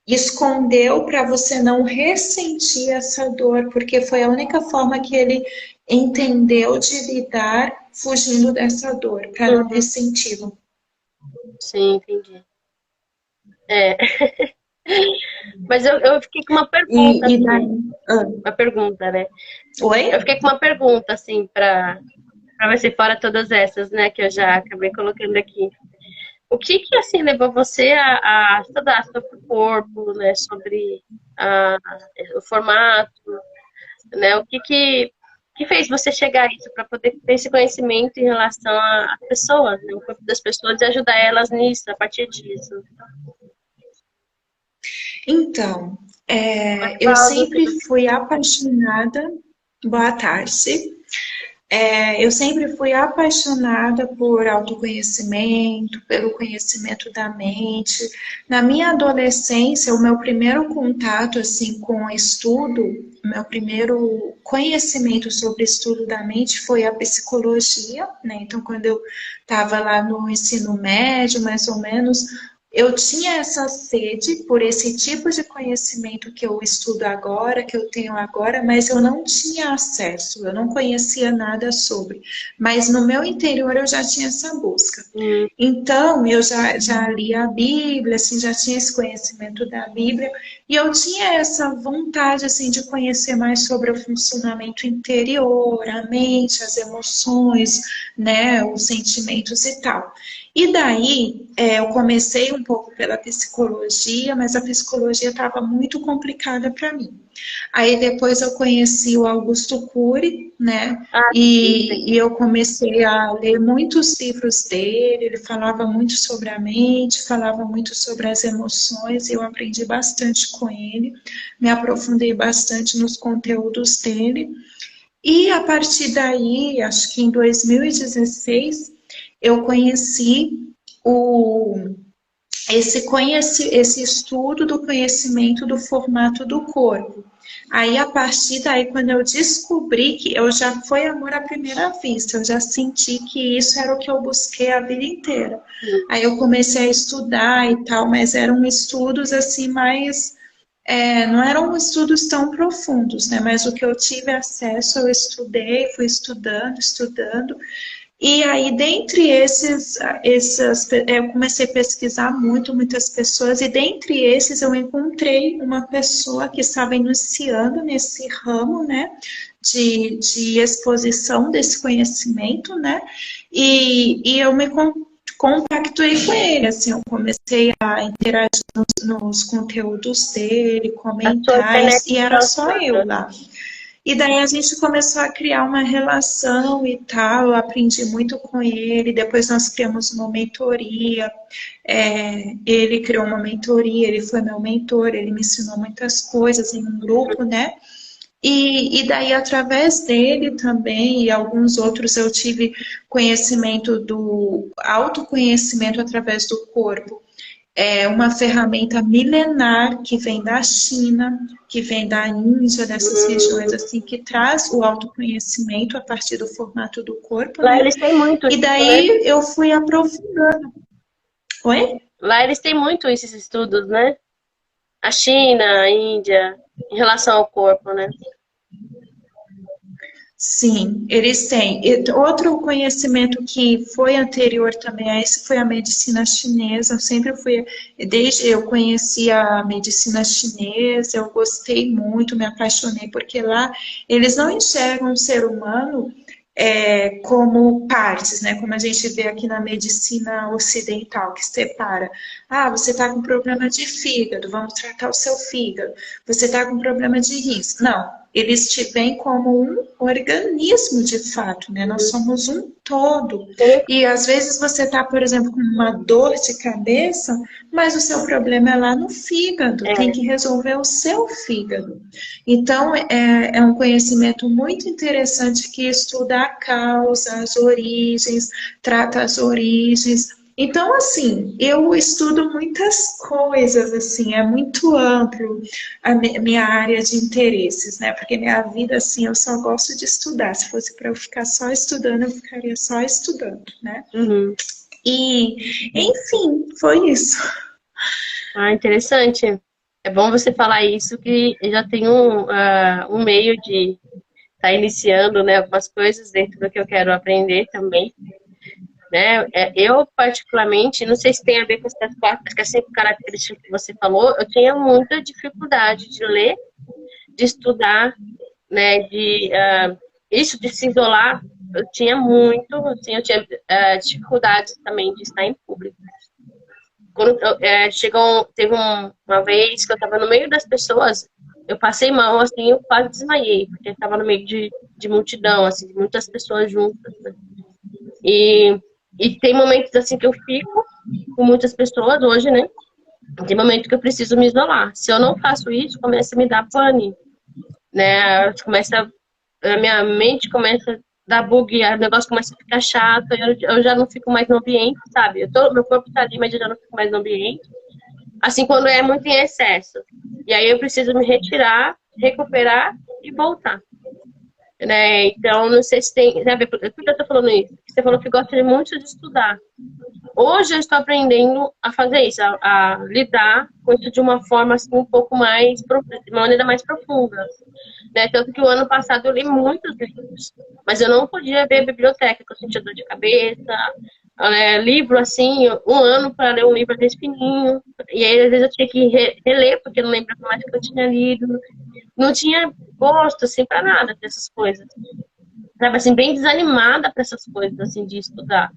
B: escondeu para você não ressentir essa dor, porque foi a única forma que ele entendeu de lidar fugindo dessa dor, para não
A: Uhum.
B: ressenti-la.
A: Sim, entendi. É. Mas eu fiquei com uma pergunta,
B: E daí?
A: assim,
B: Ah,
A: uma pergunta, né? Eu
B: oi?
A: fiquei com uma pergunta, assim, para ver se fora todas essas, né, que eu já acabei colocando aqui. O que que, assim, levou você a estudar sobre o corpo, né, sobre a, o formato, né? Que fez você chegar a isso para poder ter esse conhecimento em relação às pessoas, né, o corpo das pessoas e ajudar elas nisso, a partir disso?
B: Então,
A: Pode
B: eu
A: falar algum
B: sempre
A: tempo.
B: fui apaixonada. Boa tarde. Eu sempre fui apaixonada por autoconhecimento, pelo conhecimento da mente. Na minha adolescência, o meu primeiro contato assim com o estudo, o meu primeiro conhecimento sobre estudo da mente foi a psicologia, né? Então, quando eu estava lá no ensino médio, mais ou menos, eu tinha essa sede por esse tipo de conhecimento que eu estudo agora, que eu tenho agora, mas eu não tinha acesso, eu não conhecia nada sobre. Mas no meu interior eu já tinha essa busca.
A: Hum,
B: Então, eu já li a Bíblia, assim, já tinha esse conhecimento da Bíblia, e eu tinha essa vontade, assim, de conhecer mais sobre o funcionamento interior, a mente, as emoções, né, os sentimentos e tal. E daí, eu comecei um pouco pela psicologia, mas a psicologia estava muito complicada para mim. Aí depois eu conheci o Augusto Cury, né?
A: ah, sim, sim.
B: E eu comecei a ler muitos livros dele. Ele falava muito sobre a mente, falava muito sobre as emoções, e eu aprendi bastante com ele, me aprofundei bastante nos conteúdos dele. E a partir daí, acho que em 2016, eu conheci o, esse estudo do conhecimento do formato do corpo. Aí, a partir daí, quando eu descobri que eu já foi amor à primeira vista, eu já senti que isso era o que eu busquei a vida inteira. Aí eu comecei a estudar e tal, mas eram estudos assim mais não eram estudos tão profundos, né? Mas o que eu tive acesso, eu estudei, fui estudando, estudando. E aí, dentre eu comecei a pesquisar muito, muitas pessoas, e dentre esses eu encontrei uma pessoa que estava iniciando nesse ramo, né, de exposição desse conhecimento, né, e eu me compactuei com ele, assim, eu comecei a interagir nos conteúdos dele,
A: A sua
B: comentar, e era
A: conexão
B: só eu
A: toda.
B: lá. E daí a gente começou a criar uma relação e tal, eu aprendi muito com ele, depois nós criamos uma mentoria, ele criou uma mentoria, ele foi meu mentor, ele me ensinou muitas coisas em um grupo, né? E daí, através dele também e alguns outros, eu tive conhecimento do autoconhecimento através do corpo. É uma ferramenta milenar que vem da China, que vem da Índia, dessas regiões
A: Hum,
B: assim, que traz o autoconhecimento a partir do formato do corpo,
A: lá
B: né?
A: eles têm muito
B: E
A: isso, né?
B: daí eu fui aprofundando. Oi?
A: Lá eles têm muito esses estudos, né? A China, a Índia, em relação ao corpo, né?
B: Sim, eles têm. E outro conhecimento que foi anterior também a esse foi a medicina chinesa. Eu sempre fui, desde eu conheci a medicina chinesa, eu gostei muito, me apaixonei, porque lá eles não enxergam o ser humano como partes, né? Como a gente vê aqui na medicina ocidental, que separa. Ah, você está com problema de fígado, vamos tratar o seu fígado. Você está com problema de rins. Não. eles te veem como um organismo de fato, né? Nós somos um todo. E às vezes você está, por exemplo, com uma dor de cabeça, mas o seu problema é lá no fígado, tem que resolver o seu fígado. Então, é um conhecimento muito interessante que estuda a causa, as origens, trata as origens. Então, assim, eu estudo muitas coisas, assim, é muito amplo a minha área de interesses, né? Porque minha vida, assim, eu só gosto de estudar. Se fosse para eu ficar só estudando, eu ficaria só estudando, né?
A: Uhum.
B: E, enfim, foi isso.
A: Ah, interessante. É bom você falar isso, que eu já tenho um meio de estar iniciando, né, algumas coisas dentro do que eu quero aprender também, né? Eu, particularmente, não sei se tem a ver com essas quatro, acho que as cinco características que você falou, eu tinha muita dificuldade de ler, de estudar, né, isso de se isolar, eu tinha muito, assim, eu tinha dificuldades também de estar em público. Quando teve uma vez que eu estava no meio das pessoas, eu passei mal, assim, eu quase desmaiei, porque eu estava no meio de multidão, assim, de muitas pessoas juntas, né? E tem momentos, assim, que eu fico com muitas pessoas hoje, né? Tem momentos que eu preciso me isolar. Se eu não faço isso, começa a me dar pane, né? A minha mente começa a dar bug, o negócio começa a ficar chato, eu já não fico mais no ambiente, sabe? Meu corpo tá ali, mas eu já não fico mais no ambiente. Assim, quando é muito em excesso. E aí eu preciso me retirar, recuperar e voltar. Né? Então, não sei se tem... Sabe, por que eu tô falando isso? Você falou que gosta muito de estudar. Hoje eu estou aprendendo a fazer isso, a lidar com isso de uma forma assim, um pouco mais, de uma maneira mais profunda. Né? Tanto que o ano passado eu li muitos livros, mas eu não podia ver a biblioteca, porque eu sentia dor de cabeça, livro assim, um ano para ler um livro às vezes fininho, e aí às vezes eu tinha que reler, porque eu não lembrava mais o que eu tinha lido, não tinha gosto assim para nada dessas coisas. Estava assim, bem desanimada para essas coisas assim, de estudar.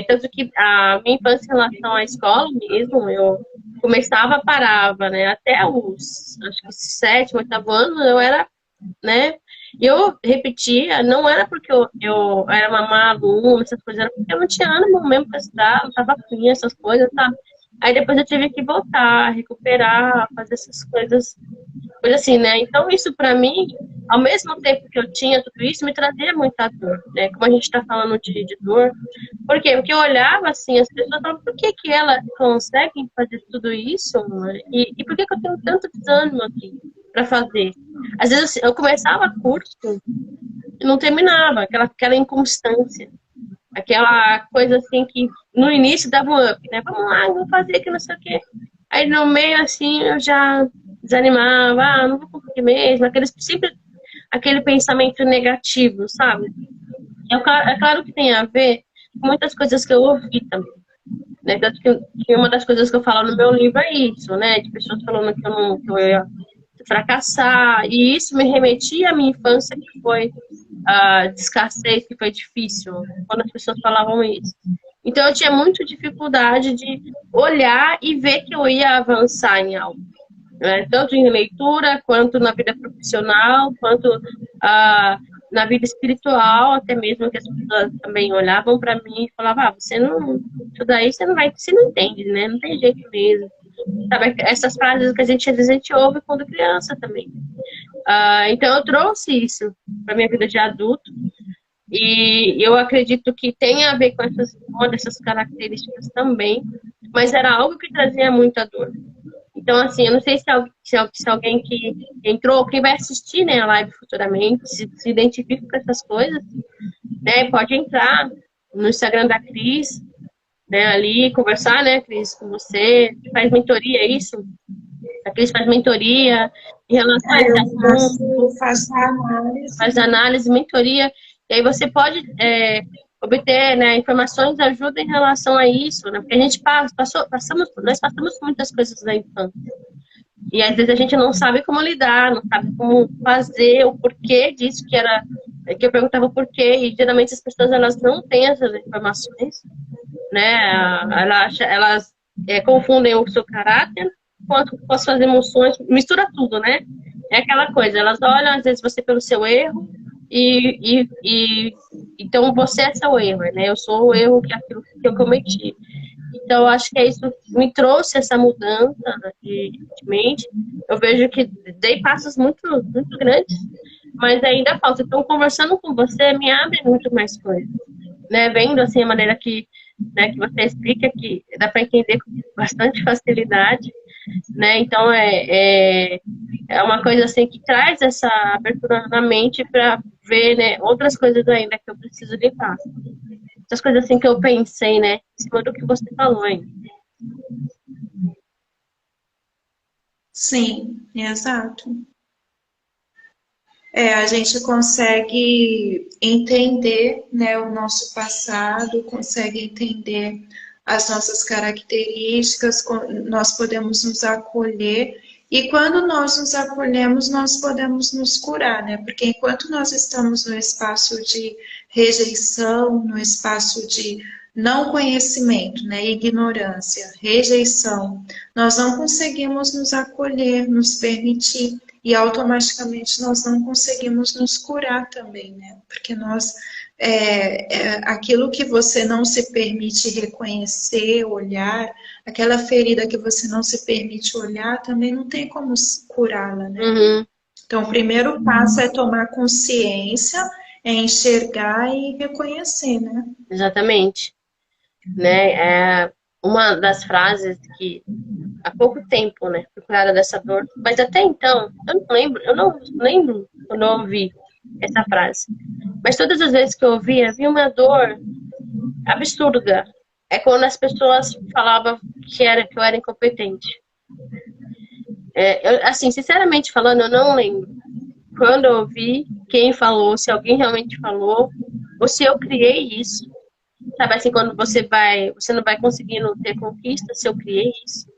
A: Tanto que a minha infância em relação à escola mesmo, eu começava, parava, né? Até os, acho que sétimo, oitavo ano, eu era, né? E eu repetia, não era porque eu era uma má aluna, essas coisas, era porque eu não tinha ânimo mesmo para estudar, não estava afim, essas coisas, sabe? Aí depois eu tive que voltar, recuperar, fazer essas coisas assim, né? Então isso para mim, ao mesmo tempo que eu tinha tudo isso, me trazia muita dor, né? Como a gente está falando de dor, por quê? Porque eu olhava assim, as pessoas falavam, por que que ela consegue fazer tudo isso? E por que que eu tenho tanto desânimo aqui para fazer? Às vezes assim, eu começava curso e não terminava, aquela inconstância, aquela coisa assim que no início dava um up, né? Vamos lá, vou fazer que não sei o quê. Aí no meio assim eu já desanimava, não vou conseguir mesmo, sempre aquele pensamento negativo, sabe? É claro que tem a ver com muitas coisas que eu ouvi também. Né? Tanto que uma das coisas que eu falo no meu livro é isso, né? De pessoas falando que eu ia fracassar. E isso me remetia à minha infância, que foi de escassez, que foi difícil, quando as pessoas falavam isso. Então eu tinha muita dificuldade de olhar e ver que eu ia avançar em algo. Né? Tanto em leitura, quanto na vida profissional, quanto na vida espiritual, até mesmo que as pessoas também olhavam para mim e falavam, você não, isso daí você não entende, né? Não tem jeito mesmo. Sabe, essas frases que às vezes a gente ouve quando criança também. Então eu trouxe isso para minha vida de adulto e eu acredito que tem a ver com uma dessas características também, mas era algo que trazia muita dor. Então, assim, eu não sei se alguém que entrou, quem vai assistir, né, a live futuramente, se identifica com essas coisas, né, pode entrar no Instagram da Cris, né, ali, conversar, né, Cris, com você, faz mentoria, é isso? A Cris faz mentoria em relação a esse assunto, faz análise, mentoria, e aí você pode obter, né, informações de ajuda em relação a isso, né, porque a gente nós passamos por muitas coisas na infância. E às vezes a gente não sabe como lidar, não sabe como fazer, o porquê disso, que eu perguntava o porquê, e geralmente as pessoas elas não têm essas informações, né? Elas confundem o seu caráter com as suas emoções, mistura tudo, né? É aquela coisa, elas olham às vezes você pelo seu erro então você é seu erro, né? Eu sou o erro que aquilo que eu cometi. Então, eu acho que é isso que me trouxe essa mudança, né, de mente. Eu vejo que dei passos muito, muito grandes, mas ainda falta. Então, conversando com você me abre muito mais coisas, né? Vendo assim a maneira que, né, que você explica, que dá para entender com bastante facilidade, né? Então, é uma coisa assim que traz essa abertura na mente para ver, né, outras coisas ainda que eu preciso lidar. Essas coisas assim que eu pensei, né, em cima do que você falou ainda.
B: Sim, exato. A gente consegue entender, né, o nosso passado, consegue entender as nossas características, nós podemos nos acolher, e quando nós nos acolhemos, nós podemos nos curar, né? Porque enquanto nós estamos no espaço de rejeição, no espaço de não conhecimento, né, ignorância, rejeição, nós não conseguimos nos acolher, nos permitir, e automaticamente nós não conseguimos nos curar também, né? Porque aquilo que você não se permite reconhecer, olhar, aquela ferida que você não se permite olhar, também não tem como curá-la, né?
A: Uhum.
B: Então, o primeiro passo é tomar consciência, é enxergar e reconhecer, né?
A: Exatamente. Né? É uma das frases que há pouco tempo, né, fui curada dessa dor, mas até então, eu não lembro quando eu ouvi essa frase. Mas todas as vezes que eu ouvia, havia uma dor absurda. É quando as pessoas falavam que eu era incompetente. Assim, sinceramente falando, eu não lembro quando eu ouvi, quem falou, se alguém realmente falou, ou se eu criei isso. Sabe assim, quando você não vai conseguindo ter conquista, se eu criei isso.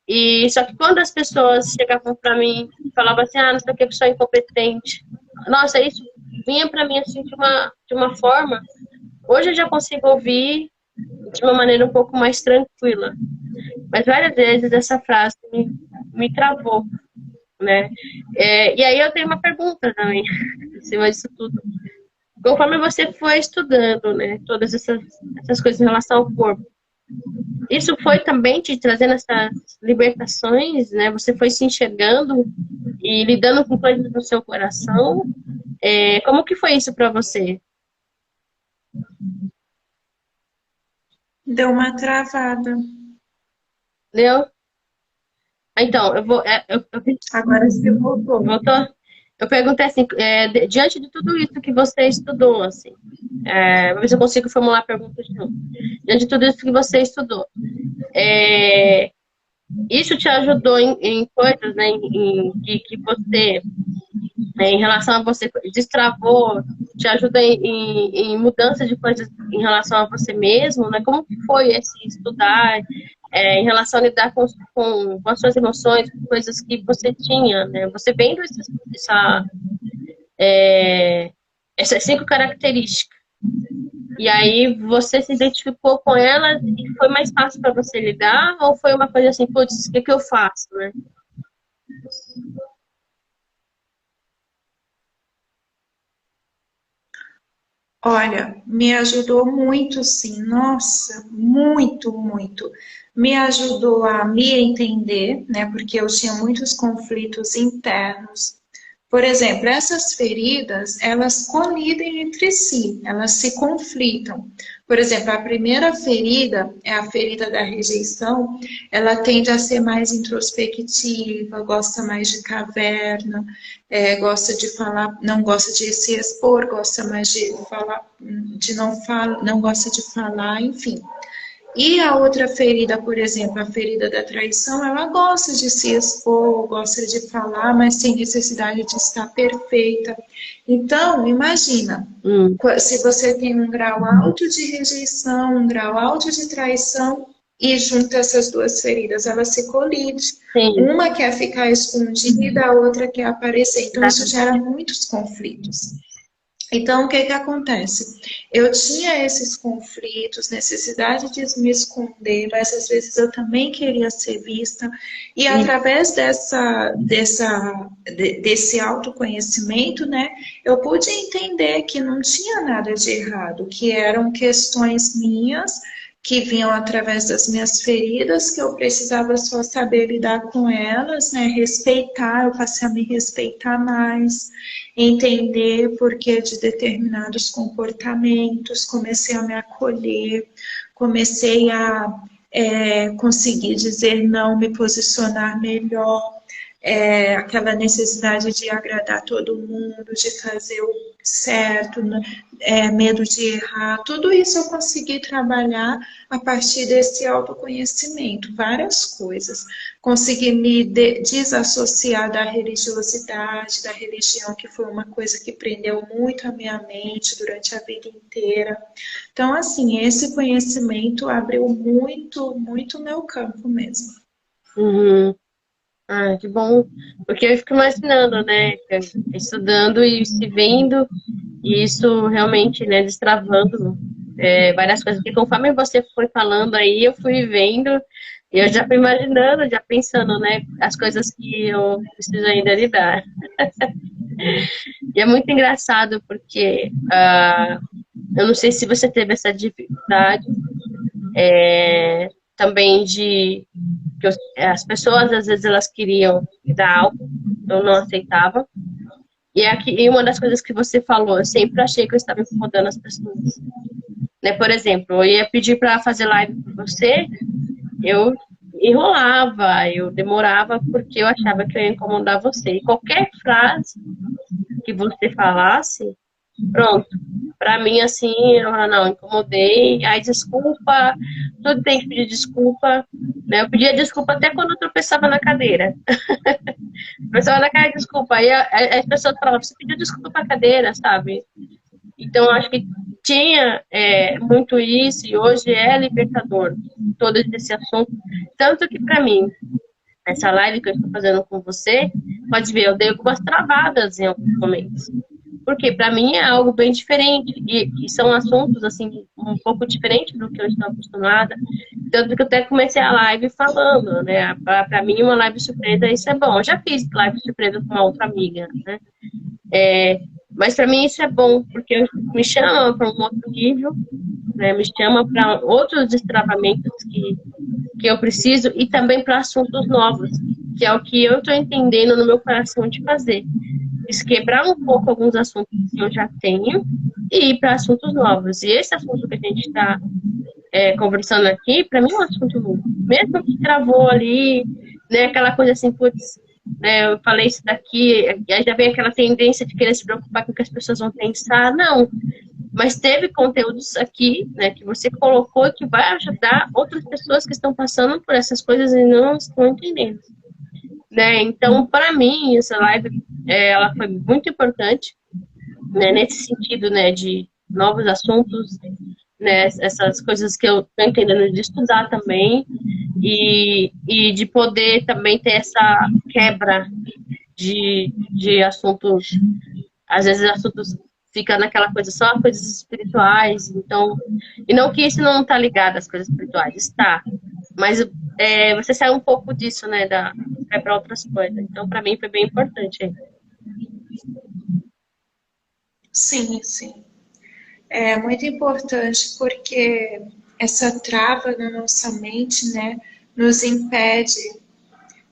A: E só que quando as pessoas chegavam para mim e falavam assim, não sei o que, pessoa incompetente. Nossa, isso vinha para mim assim de uma forma. Hoje eu já consigo ouvir de uma maneira um pouco mais tranquila. Mas várias vezes essa frase me travou, né? E aí eu tenho uma pergunta também, em cima disso tudo. Conforme você foi estudando, né, todas essas coisas em relação ao corpo, isso foi também te trazendo essas libertações, né? Você foi se enxergando e lidando com coisas no seu coração. Como que foi isso para você?
B: Deu uma travada.
A: Deu? Então, eu vou.
B: Agora você voltou.
A: Voltou? Eu perguntei assim, diante de tudo isso que você estudou, assim, vou ver se eu consigo formular a pergunta de novo. Diante de tudo isso que você estudou, isso te ajudou em coisas, né, que você, em relação a você, destravou, te ajuda em mudança de coisas em relação a você mesmo, né? Como que foi esse estudar, em relação a lidar com as suas emoções, com coisas que você tinha, né? Você vendo essas 5 características, e aí você se identificou com elas e foi mais fácil para você lidar, ou foi uma coisa assim, putz, o que eu faço, né?
B: Olha, me ajudou muito, sim. Nossa, muito, muito. Me ajudou a me entender, né? Porque eu tinha muitos conflitos internos. Por exemplo, essas feridas, elas colidem entre si, elas se conflitam. Por exemplo, a primeira ferida é a ferida da rejeição, ela tende a ser mais introspectiva, gosta mais de caverna, gosta de falar, não gosta de se expor, gosta mais de falar, não gosta de falar, enfim. E a outra ferida, por exemplo, a ferida da traição, ela gosta de se expor, gosta de falar, mas sem necessidade de estar perfeita. Então, imagina, se você tem um grau alto de rejeição, um grau alto de traição, e junta essas duas feridas, elas se colidem. Uma quer ficar escondida, a outra quer aparecer. Então, isso gera muitos conflitos. Então, o que que acontece? Eu tinha esses conflitos, necessidade de me esconder, mas às vezes eu também queria ser vista. E através desse autoconhecimento, né, eu pude entender que não tinha nada de errado, que eram questões minhas que vinham através das minhas feridas, que eu precisava só saber lidar com elas, né, respeitar, eu passei a me respeitar mais, entender porquê de determinados comportamentos, comecei a me acolher, comecei a conseguir dizer não, me posicionar melhor, aquela necessidade de agradar todo mundo, de fazer o certo, né? Medo de errar, tudo isso eu consegui trabalhar a partir desse autoconhecimento, várias coisas. Consegui me desassociar da religiosidade, da religião, que foi uma coisa que prendeu muito a minha mente durante a vida inteira. Então, assim, esse conhecimento abriu muito, muito o meu campo mesmo.
A: Uhum. Ah, que bom. Porque eu fico imaginando, né? Estudando e se vendo, e isso realmente, né, destravando várias coisas. Porque conforme você foi falando aí, eu fui vendo, e eu já fui imaginando, já pensando, né, as coisas que eu preciso ainda lidar. E é muito engraçado, porque eu não sei se você teve essa dificuldade também de que as pessoas, às vezes, elas queriam me dar algo, eu não aceitava. E uma das coisas que você falou, eu sempre achei que eu estava incomodando as pessoas. Né? Por exemplo, eu ia pedir para fazer live com você, eu enrolava, eu demorava porque eu achava que eu ia incomodar você. E qualquer frase que você falasse, pronto. Pra mim, assim, eu não, incomodei, aí desculpa, tudo tem que pedir desculpa, né? Eu pedia desculpa até quando eu tropeçava na cadeira. Tropeçava na cadeira, desculpa. Aí as pessoas falavam, você pediu desculpa pra cadeira, sabe? Então, acho que tinha muito isso, e hoje é libertador todo esse assunto. Tanto que, pra mim, essa live que eu estou fazendo com você, pode ver, eu dei algumas travadas em alguns momentos. Porque para mim é algo bem diferente e são assuntos assim um pouco diferentes do que eu estou acostumada. Tanto que eu até comecei a live falando, né? Para mim uma live surpresa isso é bom. Eu já fiz live surpresa com uma outra amiga, né? Mas para mim isso é bom porque me chama para um outro nível, né? Me chama para outros destravamentos que eu preciso e também para assuntos novos, que é o que eu estou entendendo no meu coração de fazer. Quebrar um pouco alguns assuntos que eu já tenho e ir para assuntos novos. E esse assunto que a gente está conversando aqui, para mim é um assunto novo. Mesmo que travou ali, né, aquela coisa assim, putz, né, eu falei isso daqui, aí já vem aquela tendência de querer se preocupar com o que as pessoas vão pensar. Não, mas teve conteúdos aqui, né, que você colocou que vai ajudar outras pessoas que estão passando por essas coisas e não estão entendendo. Né? Então, para mim, essa live ela foi muito importante, né, nesse sentido, né, de novos assuntos, né, essas coisas que eu estou entendendo de estudar também e de poder também ter essa quebra de assuntos, às vezes assuntos fica naquela coisa só coisas espirituais, então, e não que isso não está ligado às coisas espirituais, está, mas você sai um pouco disso, né, para outras coisas. Então, para mim foi bem importante.
B: Sim, sim. É muito importante porque essa trava na nossa mente, né, nos impede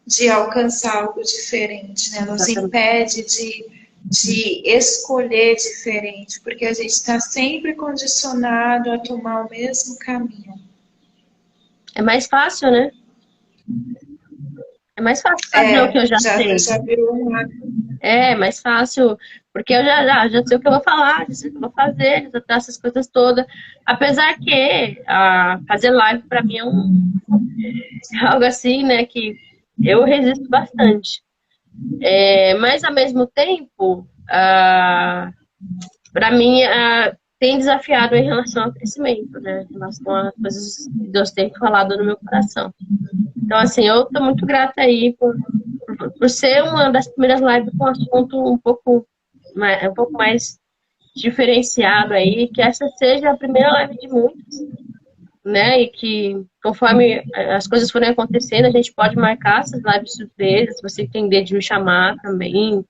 B: de alcançar algo diferente, né? Nos impede de escolher diferente, porque a gente está sempre condicionado a tomar o mesmo caminho.
A: É mais fácil, né? É mais fácil fazer o que eu já sei.
B: Já virou um hábito.
A: É mais fácil, porque eu já sei o que eu vou falar, já sei o que eu vou fazer, já tá essas coisas todas. Apesar que fazer live para mim é algo assim, né, que eu resisto bastante. Mas ao mesmo tempo, para mim, tem desafiado em relação ao crescimento, né? Em relação às coisas que Deus tem falado no meu coração. Então, assim, eu estou muito grata aí por ser uma das primeiras lives com um assunto um pouco mais diferenciado aí, que essa seja a primeira live de muitas, né? E que conforme as coisas forem acontecendo, a gente pode marcar essas lives surpresas. Se você tem ideia de me chamar também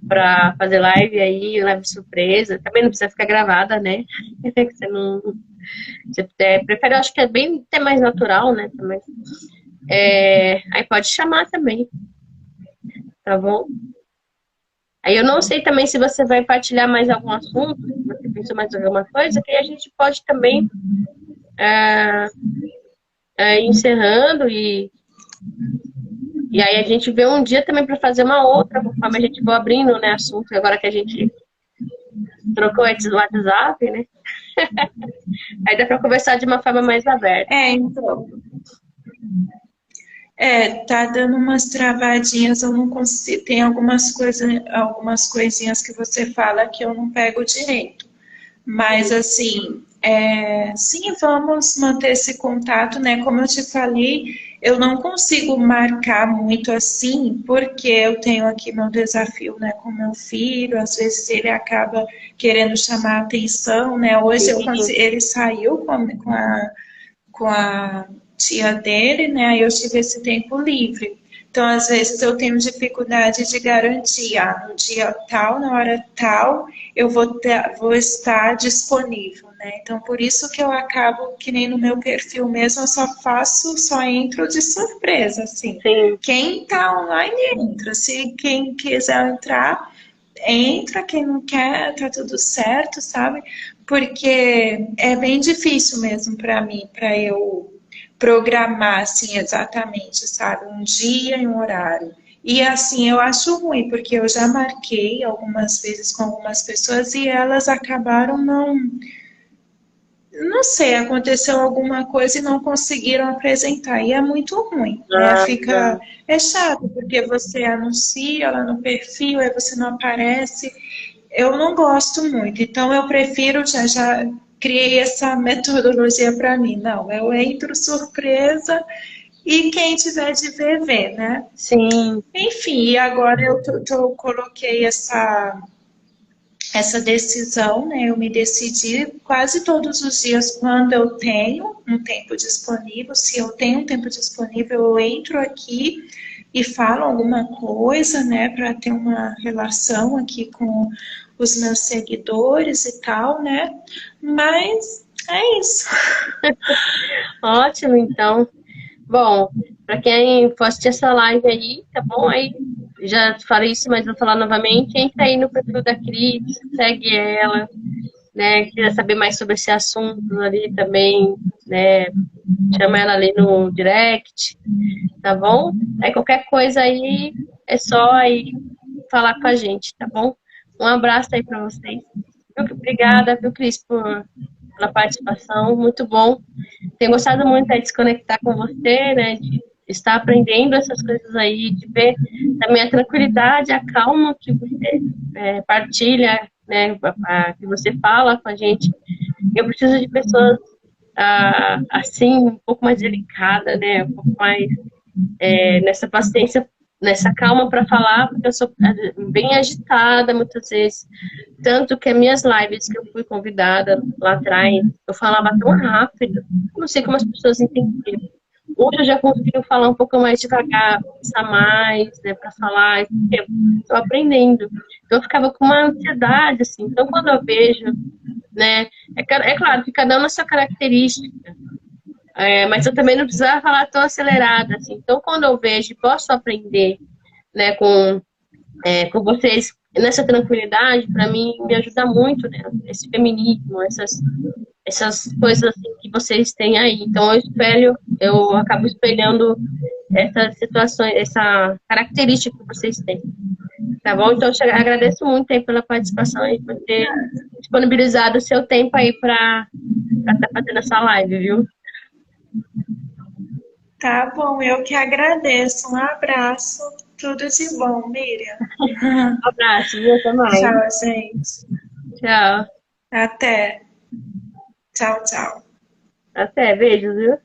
A: para fazer live aí, live surpresa, também não precisa ficar gravada, né? Que você não, você prefere, eu acho que é bem até mais natural, né? Também. Aí pode chamar também, tá bom? Aí eu não sei também se você vai partilhar mais algum assunto, se você pensou mais alguma coisa, que aí a gente pode também encerrando e aí a gente vê um dia também para fazer uma outra, conforme a gente for abrindo, né, assunto, agora que a gente trocou esse WhatsApp, né? Aí dá para conversar de uma forma mais aberta.
B: Então. Tá dando umas travadinhas, eu não consigo. Tem algumas coisas, algumas coisinhas que você fala que eu não pego direito. Mas assim, sim, vamos manter esse contato, né? Como eu te falei, eu não consigo marcar muito assim, porque eu tenho aqui meu desafio, né, com meu filho. Às vezes ele acaba querendo chamar a atenção, né? Hoje ele saiu com a tia dele, né? Aí eu tive esse tempo livre. Então, às vezes, eu tenho dificuldade de garantir, no dia tal, na hora tal, eu vou estar disponível, né? Então, por isso que eu acabo, que nem no meu perfil mesmo, eu só entro de surpresa, assim.
A: Sim.
B: Quem tá online, entra. Se quem quiser entrar, entra. Quem não quer, tá tudo certo, sabe? Porque é bem difícil mesmo para mim, para eu programar assim exatamente, sabe? Um dia e um horário. E assim, eu acho ruim, porque eu já marquei algumas vezes com algumas pessoas e elas acabaram não sei, aconteceu alguma coisa e não conseguiram apresentar. E é muito ruim, né? É chato, porque você anuncia lá no perfil, aí você não aparece. Eu não gosto muito, então eu prefiro, já criei essa metodologia para mim. Não, eu entro surpresa e quem tiver de ver, vê, né?
A: Sim.
B: Enfim, e agora eu coloquei essa decisão, né? Eu me decidi quase todos os dias quando eu tenho um tempo disponível. Se eu tenho um tempo disponível, eu entro aqui e falo alguma coisa, né? Para ter uma relação aqui com os meus seguidores e tal, né? Mas é isso.
A: Ótimo, então. Bom, para quem for assistir essa live aí, tá bom? Aí já falei isso, mas vou falar novamente. Entra aí no perfil da Cris, segue ela, né? Quiser saber mais sobre esse assunto ali também, né? Chama ela ali no direct, tá bom? Aí qualquer coisa aí é só aí falar com a gente, tá bom? Um abraço aí para vocês. Obrigada, viu, Cris, pela participação. Muito bom. Tenho gostado muito de se conectar com você, né? De estar aprendendo essas coisas aí, de ver também a tranquilidade, a calma que você partilha, né? Que você fala com a gente. Eu preciso de pessoas assim, um pouco mais delicadas, né? Um pouco mais nessa paciência, nessa calma para falar, porque eu sou bem agitada muitas vezes. Tanto que as minhas lives que eu fui convidada lá atrás, eu falava tão rápido, eu não sei como as pessoas entendiam. Hoje eu já consigo falar um pouco mais devagar, pensar mais, né, para falar, estou aprendendo. Então eu ficava com uma ansiedade, assim. Então quando eu vejo, né, é claro que cada um na sua característica, mas eu também não precisava falar tão acelerada, assim. Então quando eu vejo e posso aprender, né, com vocês nessa tranquilidade, para mim, me ajuda muito, né? Esse feminismo, essas coisas assim, que vocês têm aí. Então, eu acabo espelhando essas situações, essa característica que vocês têm. Tá bom? Então, eu agradeço muito aí pela participação e por ter disponibilizado o seu tempo aí para estar fazendo essa live, viu?
B: Tá bom, eu que agradeço. Um abraço. Tudo de bom, Miriam.
A: Um abraço, viu? Até mais.
B: Tchau, gente.
A: Tchau.
B: Até. Tchau, tchau.
A: Até, beijos, viu?